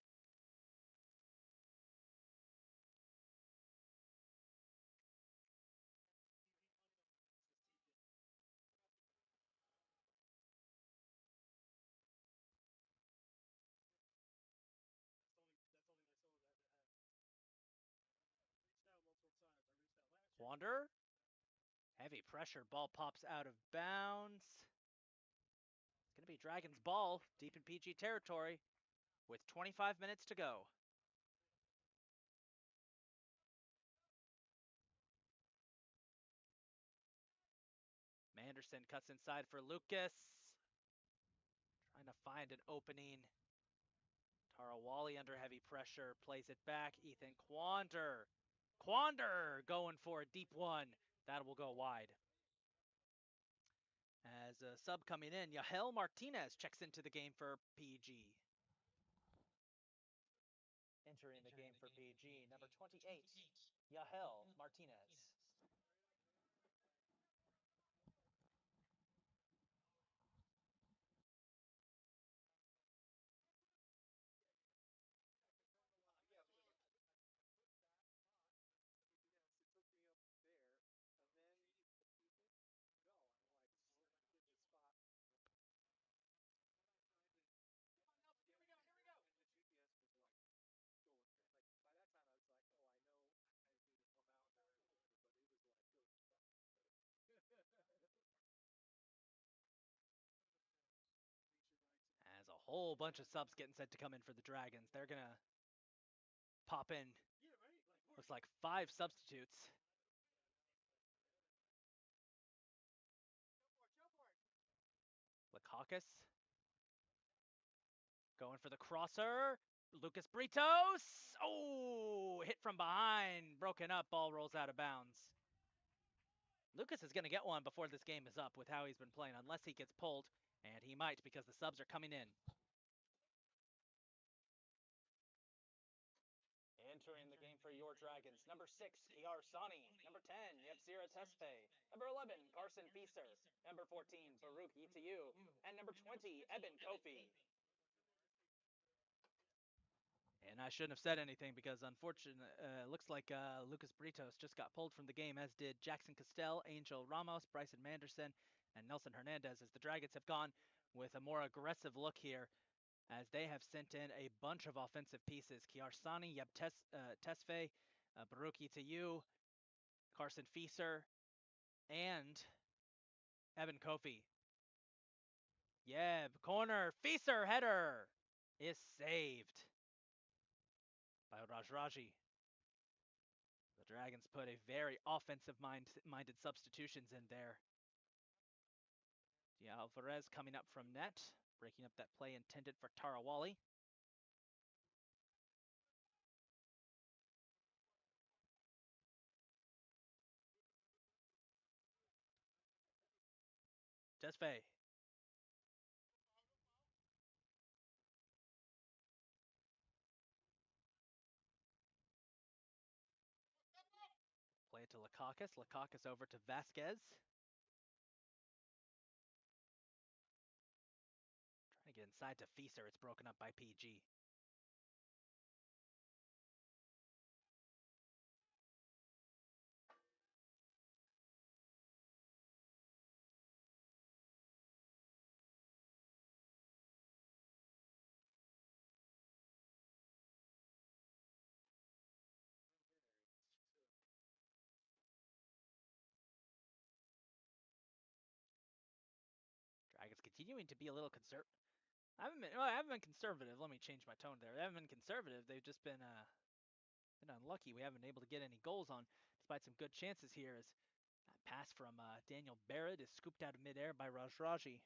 only my solo that I have. Reached out multiple times. I reached out last year. Wander. Heavy pressure. Ball pops out of bounds. It's going to be Dragon's ball deep in PG territory with 25 minutes to go. Manderson cuts inside for Lucas. Trying to find an opening. Tarawali under heavy pressure, plays it back. Ethan Quander. Quander going for a deep one. That will go wide. As a sub coming in, Yahel Martinez checks into the game for PG. Entering the game for PG, number 28, Yahel Martinez. Yes, it took me up there, and then go. I'm like, I get the spot. Here we go. Here we go. And the GPS was like going like by that time I was like, oh, I know I just need to come out there, but it was like go. As a whole bunch of subs getting set to come in for the Dragons. They're going to pop in. Looks like 5 substitutes. Lakakis going for the crosser. Lucas Britos. Oh, hit from behind. Broken up. Ball rolls out of bounds. Lucas is going to get one before this game is up with how he's been playing, unless he gets pulled. And he might because the subs are coming in. Entering the game for your Dragons, number 6, Kiar Sani. Number 10, Yepzira Tesfaye. Number 11, Carson Fieser. Number 14, Baruch Itayu. And number 20, Eben Kofi. And I shouldn't have said anything because, unfortunately, looks like Lucas Britos just got pulled from the game, as did Jackson Castell, Angel Ramos, Bryson Manderson, and Nelson Hernandez, as the Dragons have gone with a more aggressive look here, as they have sent in a bunch of offensive pieces. Kiarsani, Yeb Tesfaye, Baruch Itayu, Carson Fieser, and Eben Kofi. Yeb, corner, Fieser, header is saved by Rajraji. The Dragons put a very offensive-minded substitutions in there. Alvarez coming up from net, breaking up that play intended for Tarawali. Tesfaye. Play it to Lakakis. Lakakis over to Vasquez. Trying to get inside to Fieser. It's broken up by PG. Dragons continuing to be a little conservative. I haven't been conservative. Let me change my tone there. They haven't been conservative. They've just been unlucky. We haven't been able to get any goals on, despite some good chances here. As that pass from Daniel Barrett is scooped out of midair by Rajraji.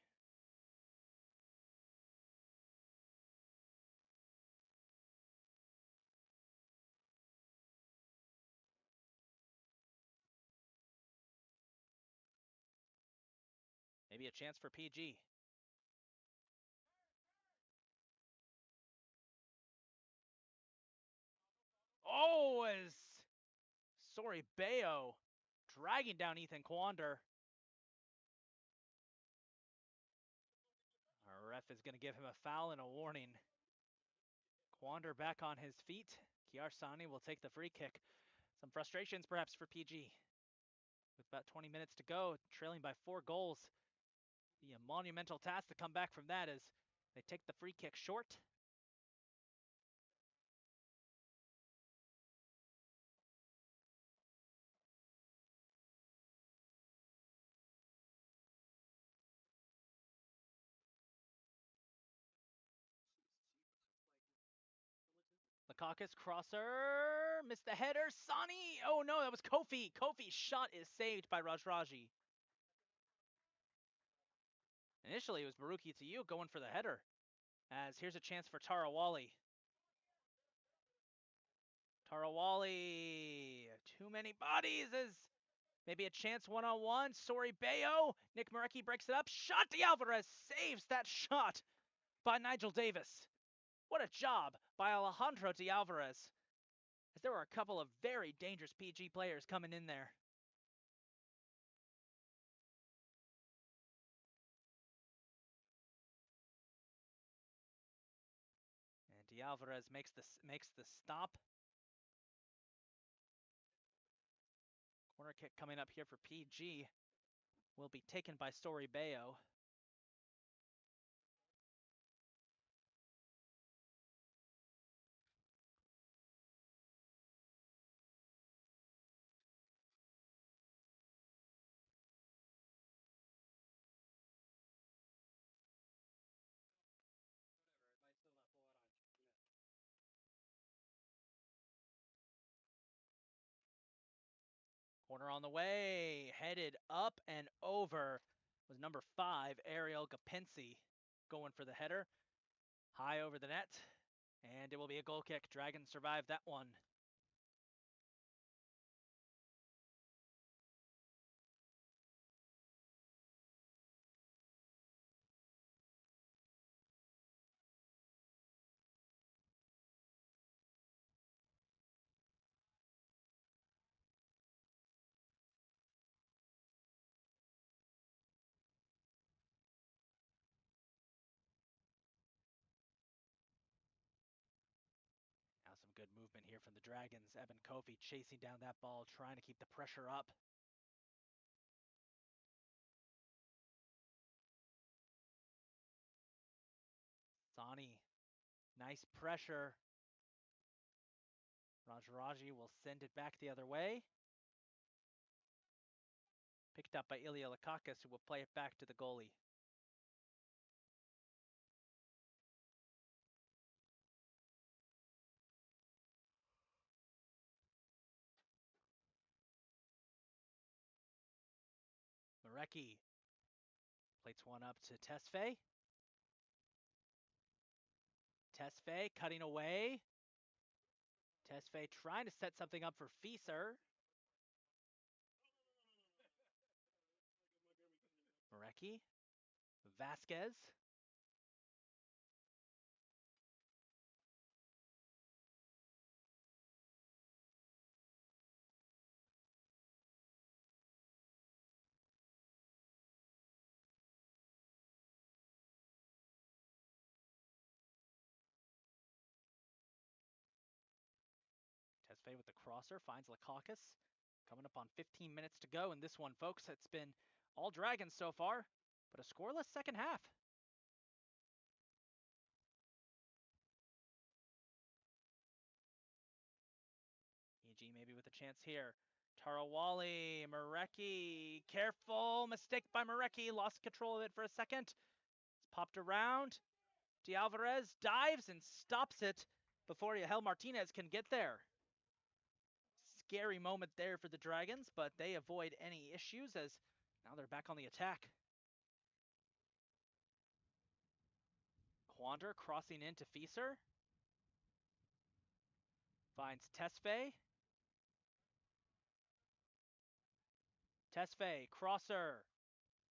Maybe a chance for PG. Oh, as Sorry Bayo dragging down Ethan Quander. Our ref is going to give him a foul and a warning. Quander back on his feet. Kiarostani will take the free kick. Some frustrations perhaps for PG. With about 20 minutes to go, trailing by 4 goals. The monumental task to come back from that is they take the free kick short. Lakakis crosser, missed the header. Sani, oh no, that was Kofi. Kofi's shot is saved by Rajraji. Initially, it was Maruki Tiu going for the header. As here's a chance for Tarawali. Tarawali, too many bodies is maybe a chance one-on-one. Sorry, Bayo. Nick Marecki breaks it up. Shot de Alvarez saves that shot by Nigel Davis. What a job by Alejandro de Alvarez. As there were a couple of very dangerous PG players coming in there. And de Alvarez makes the stop. Corner kick coming up here for PG will be taken by Story Bayo. Corner on the way, headed up and over was number 5, Ariel Gapensi, going for the header. High over the net, and it will be a goal kick. Dragons survive that one. Now some good movement here from the Dragons. Evan Kofi chasing down that ball, trying to keep the pressure up. Sani, nice pressure. Rajraji will send it back the other way. Picked up by Ilya Lakakis, who will play it back to the goalie. Marecki plates one up to Tesfaye. Tesfaye cutting away. Tesfaye trying to set something up for Fieser. Marecki. Vasquez. Tesfaye with the crosser finds Lakakis. Coming up on 15 minutes to go in this one, folks. It's been all Dragons so far, but a scoreless second half. EG maybe with a chance here. Tarawali, Marecki, careful, mistake by Marecki, lost control of it for a second. It's popped around. De Alvarez dives and stops it before Yahel Martinez can get there. Scary moment there for the Dragons, but they avoid any issues as now they're back on the attack. Quander crossing into Fieser. Finds Tesfaye. Tesfaye, crosser.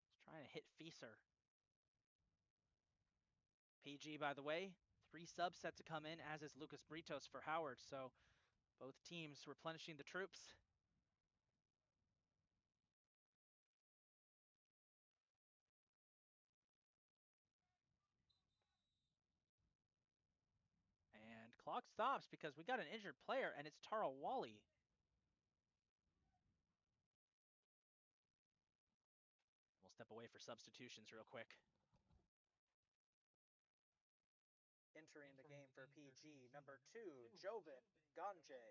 He's trying to hit Fieser. PG, by the way, 3 subs set to come in, as is Lucas Britos for Howard, so both teams replenishing the troops. Clock stops because we got an injured player, and it's Tara Wally. We'll step away for substitutions real quick. Entering the game for PG, number 2, Joven Ganje.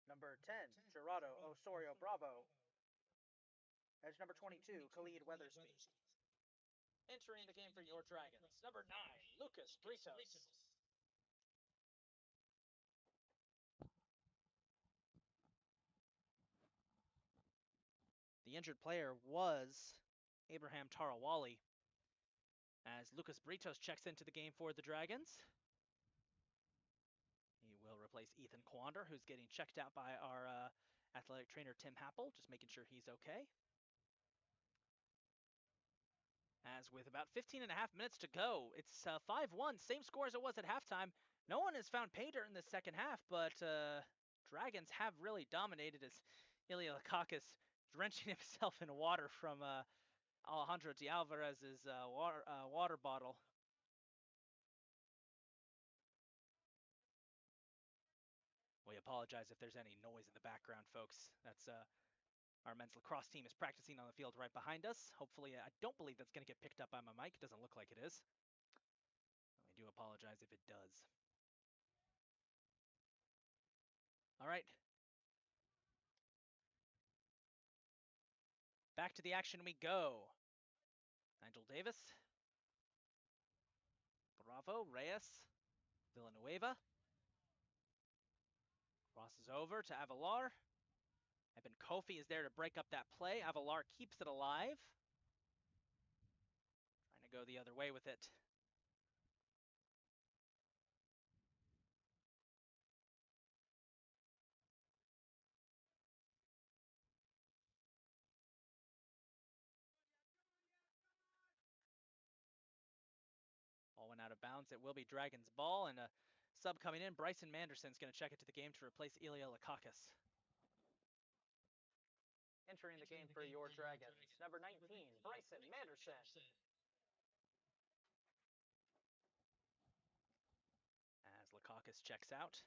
Number 10, Gerardo Osorio Bravo. Edge number 22, Khalid Weathersby. Entering the game for your Dragons, number 9, Lucas Britos. The injured player was Abraham Tarawali, as Lucas Britos checks into the game for the Dragons. He will replace Ethan Quander, who's getting checked out by our athletic trainer Tim Happel, just making sure he's okay. As with about 15 and a half minutes to go, it's 5-1, same score as it was at halftime. No one has found pay dirt in the second half, but Dragons have really dominated as Ilya Lakakis drenching himself in water from Alejandro de Alvarez's water bottle. We apologize if there's any noise in the background, folks. That's our men's lacrosse team is practicing on the field right behind us. Hopefully, I don't believe that's going to get picked up by my mic. It doesn't look like it is. I do apologize if it does. All right. Back to the action we go. Nigel Davis. Bravo, Reyes, Villanueva. Crosses over to Avalar. Eben Kofi is there to break up that play. Avalar keeps it alive. Trying to go the other way with it. Ball went out of bounds. It will be Dragons ball, and a sub coming in. Bryson Manderson's going to check it to the game to replace Ilya Lakakis. Entering the game for your Dragons, number 19, Bryson Manderson. As Lakakis checks out.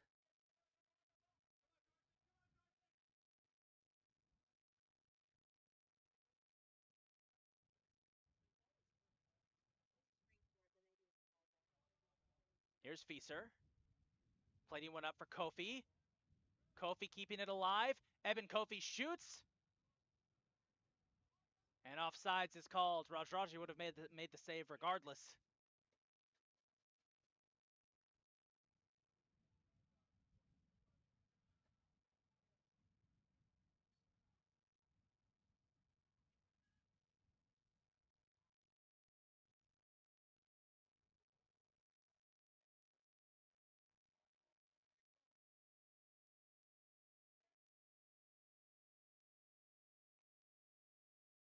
Here's Fieser. Plating one up for Kofi. Kofi keeping it alive. Eben Kofi shoots. And offsides is called. Rajraji would have made the save regardless.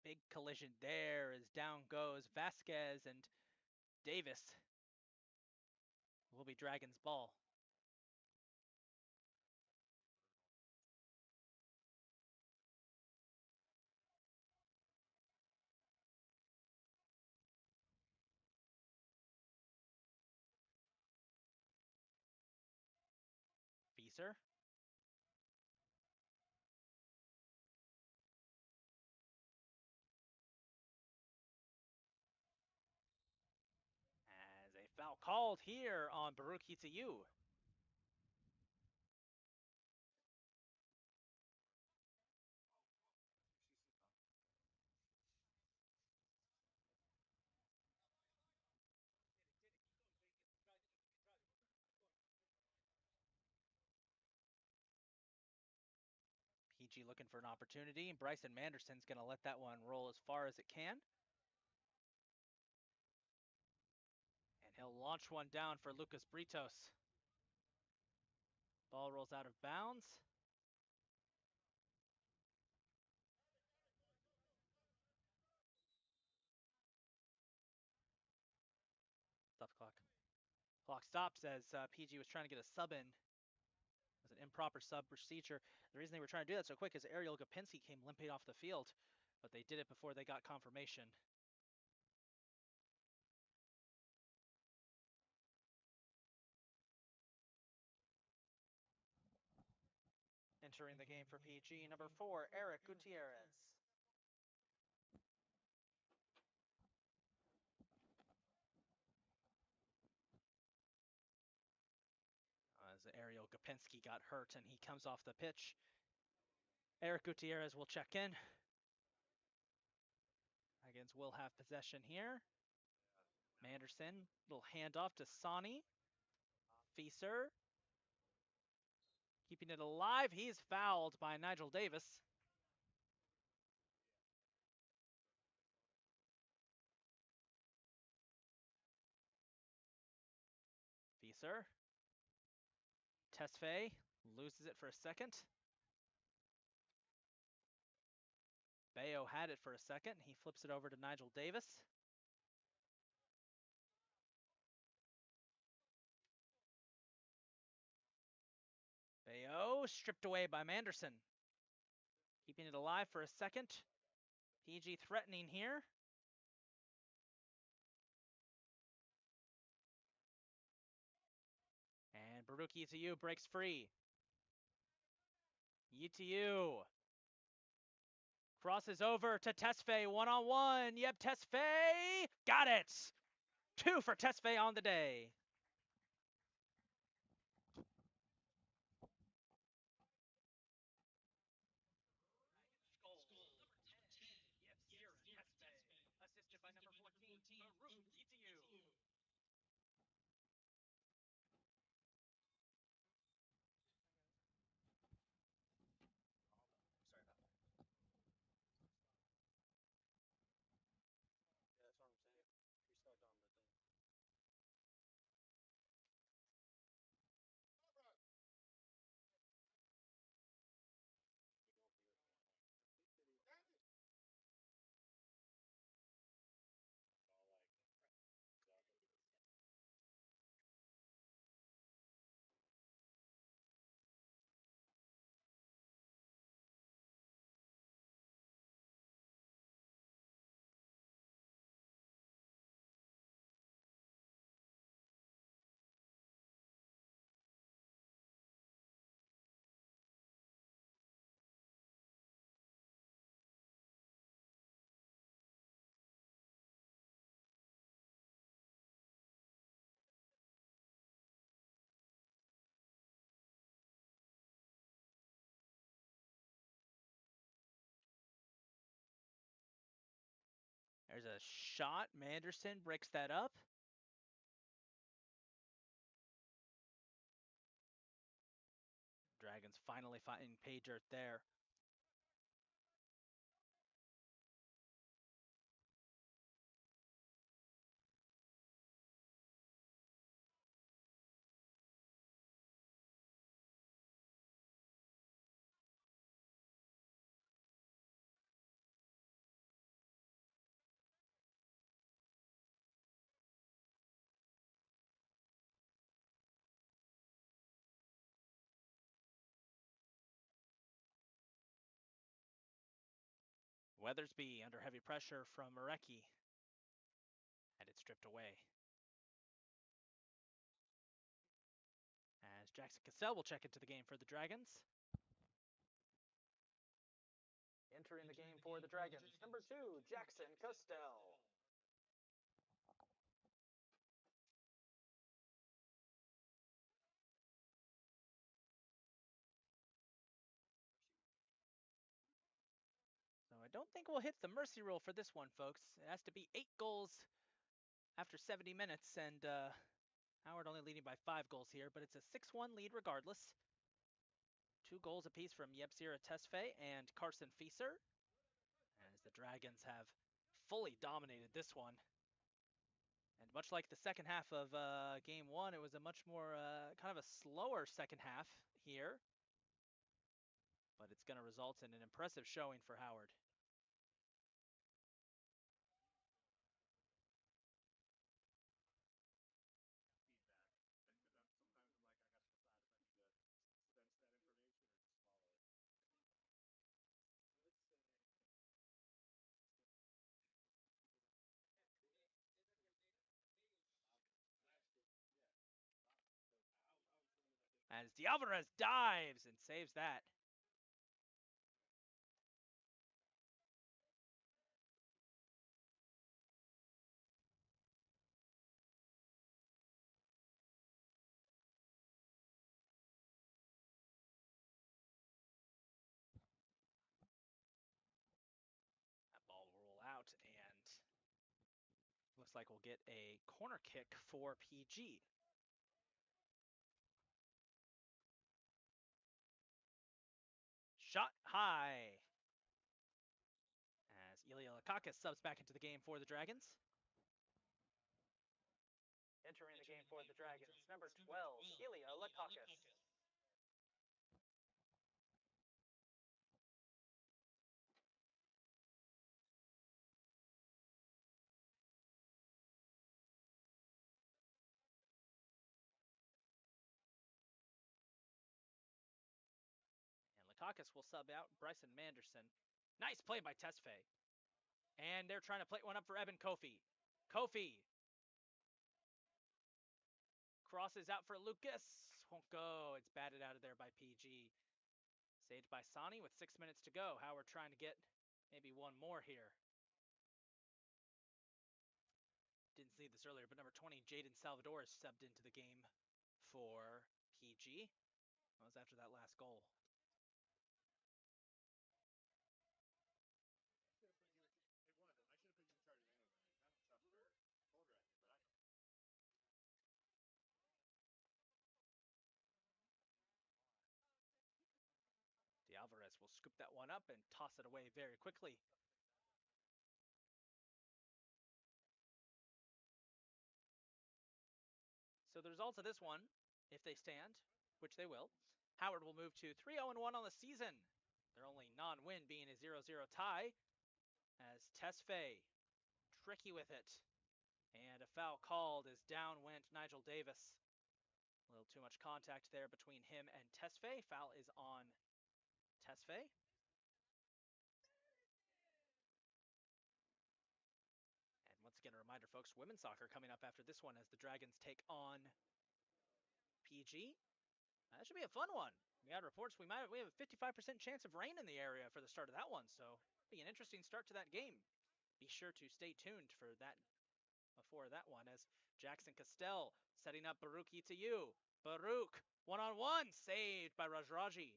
Big collision there as down goes Vasquez, and Davis will be Dragons ball. Fieser. As a foul called here on Baruch Hitayu. PG looking for an opportunity, and Bryson Manderson's going to let that one roll as far as it can. And he'll launch one down for Lucas Britos. Ball rolls out of bounds. Stop the clock. Clock stops as PG was trying to get a sub in. It was an improper sub procedure. The reason they were trying to do that so quick is Ariel Gopinski came limping off the field, but they did it before they got confirmation. Entering the game for PG, number 4, Eric Gutierrez. As Ariel Gopinski got hurt and he comes off the pitch, Eric Gutierrez will check in. Dragons will have possession here. Manderson, little handoff to Sani. Fieser. Keeping it alive. He's fouled by Nigel Davis. Fieser. Tesfaye loses it for a second. Bayo had it for a second. He flips it over to Nigel Davis. Bayo stripped away by Manderson. Keeping it alive for a second. PG threatening here. And Baruch ETU breaks free. ETU crosses over to Tesfaye, one-on-one. Yep, Tesfaye got it. 2 for Tesfaye on the day. Assisted by number 14, Baruch ETU. Sorry about that. Yeah, that's what I'm saying. You're stuck on the thing. There's a shot. Manderson breaks that up. Dragons finally finding pay dirt there. Weathersby under heavy pressure from Marecki. And it's stripped away. As Jackson Cassell will check into the game for the Dragons. Entering the game for the Dragons, number 2, Jackson Castell. So I don't think we'll hit the mercy rule for this one, folks. It has to be 8 goals after 70 minutes, and Howard only leading by 5 goals here, but it's a 6-1 lead regardless. 2 goals apiece from Yebsira Tesfaye and Carson Fieser, as the Dragons have fully dominated this one. And much like the second half of game 1, it was a much more kind of a slower second half here. But it's going to result in an impressive showing for Howard. As De Alvarez dives and saves that. looks like we'll get a corner kick for PG. Shot high. As Ilya Lakakis subs back into the game for the Dragons. Entering the game for the Dragons, number 12, Ilya Lakakis. And Lakakis will sub out Bryson Manderson. Nice play by Tesfaye. And they're trying to play one up for Eben Kofi. Kofi crosses out for Lucas. Won't go. It's batted out of there by PG. Saved by Sani with 6 minutes to go. Howard trying to get maybe one more here. Didn't see this earlier, but number 20, Jaden Salvador, is subbed into the game for PG. That was after that last goal. De Alvarez will scoop that one up and toss it away very quickly. So the results of this one, if they stand, which they will, Howard will move to 3-0-1 on the season. Their only non-win being a 0-0 tie, as Tesfaye tricky with it. And a foul called as down went Nigel Davis. A little too much contact there between him and Tesfaye. Foul is on Tesfaye. And once again, a reminder, folks, women's soccer coming up after this one as the Dragons take on PG. That should be a fun one. We had reports we have a 55% chance of rain in the area for the start of that one, so be an interesting start to that game. Be sure to stay tuned for that before that one as Jackson Castell setting up Baruch Itayu. Baruch one-on-one saved by Rajraji.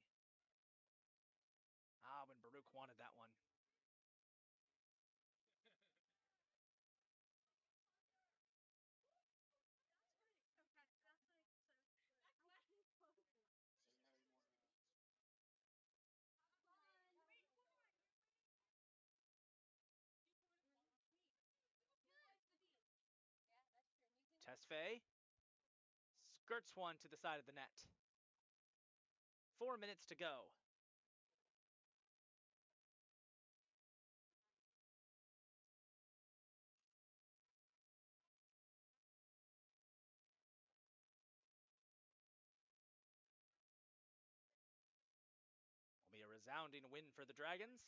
When Baruch wanted that one. Tesfaye skirts one to the side of the net. 4 minutes to go. Will be a resounding win for the Dragons.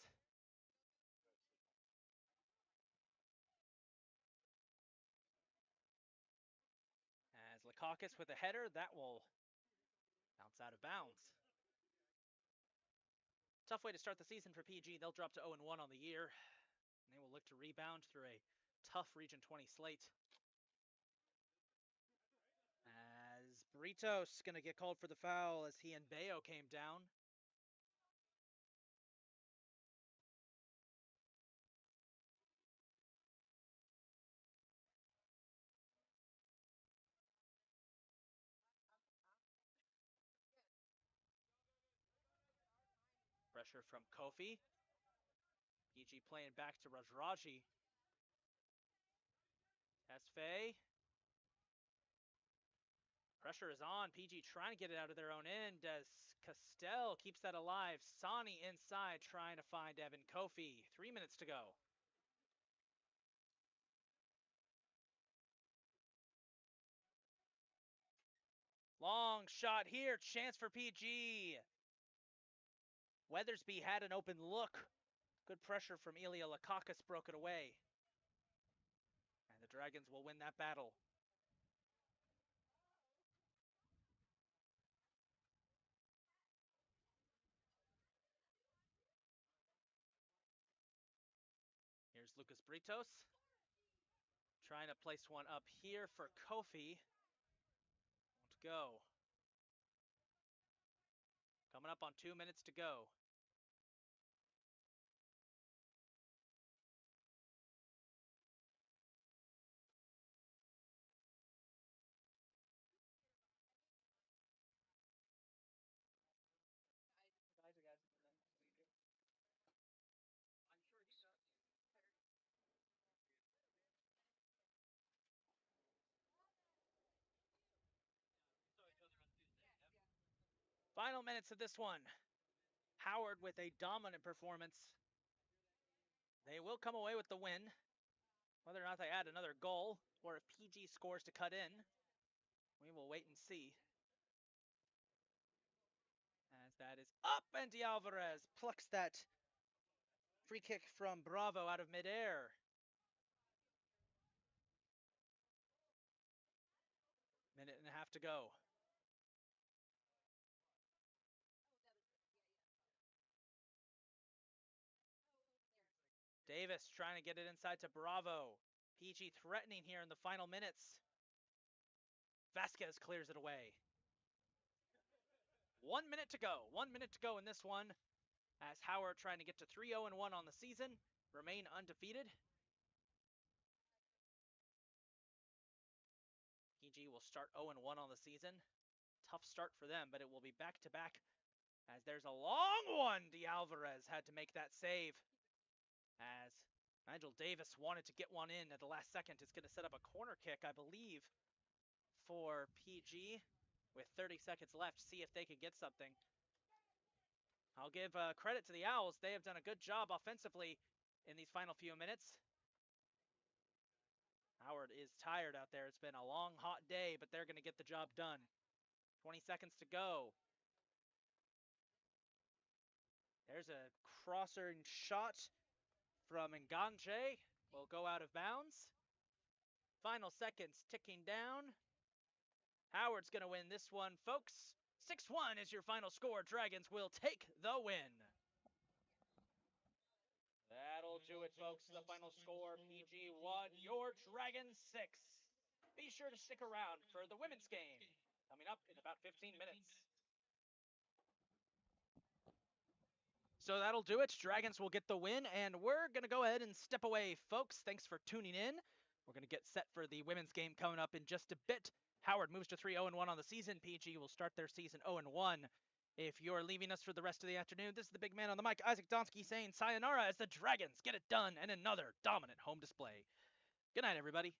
As Lakakis with a header, that will bounce out of bounds. Tough way to start the season for PG. They'll drop to 0-1 on the year. And they will look to rebound through a tough Region 20 slate. As Britos going to get called for the foul as he and Bayo came down. Pressure from Kofi. PG playing back to Rajraji. Tesfaye. Pressure is on. PG trying to get it out of their own end as Castell keeps that alive. Sani inside trying to find Evan Kofi. 3 minutes to go. Long shot here. Chance for PG. Weathersby had an open look. Good pressure from Ilya Lakakis broke it away. And the Dragons will win that battle. Here's Lucas Britos. Trying to place one up here for Kofi. Won't go. Coming up on 2 minutes to go. Final minutes of this one. Howard with a dominant performance. They will come away with the win. Whether or not they add another goal or if PG scores to cut in, we will wait and see. As that is up, and Alvarez plucks that free kick from Bravo out of midair. Minute and a half to go. Davis trying to get it inside to Bravo. PG threatening here in the final minutes. Vasquez clears it away. 1 minute to go. 1 minute to go in this one. As Howard trying to get to 3-0-1 on the season, remain undefeated. PG will start 0-1 on the season. Tough start for them, but it will be back-to-back as there's a long one. Alvarez had to make that save as Nigel Davis wanted to get one in at the last second. It's going to set up a corner kick, I believe, for PG with 30 seconds left. See if they can get something. I'll give credit to the Owls. They have done a good job offensively in these final few minutes. Howard is tired out there. It's been a long, hot day, but they're going to get the job done. 20 seconds to go. There's a crosser shot from Nganje. Will go out of bounds. Final seconds ticking down. Howard's going to win this one, folks. 6-1 is your final score. Dragons will take the win. That'll do it, folks. The final score, PG 1, your Dragons 6. Be sure to stick around for the women's game coming up in about 15 minutes. So that'll do it. Dragons will get the win, and we're going to go ahead and step away, folks. Thanks for tuning in. We're going to get set for the women's game coming up in just a bit. Howard moves to 3-0-1 on the season. PG will start their season 0-1. If you're leaving us for the rest of the afternoon, this is the big man on the mic, Isaac Donsky, saying sayonara as the Dragons get it done and another dominant home display. Good night, everybody.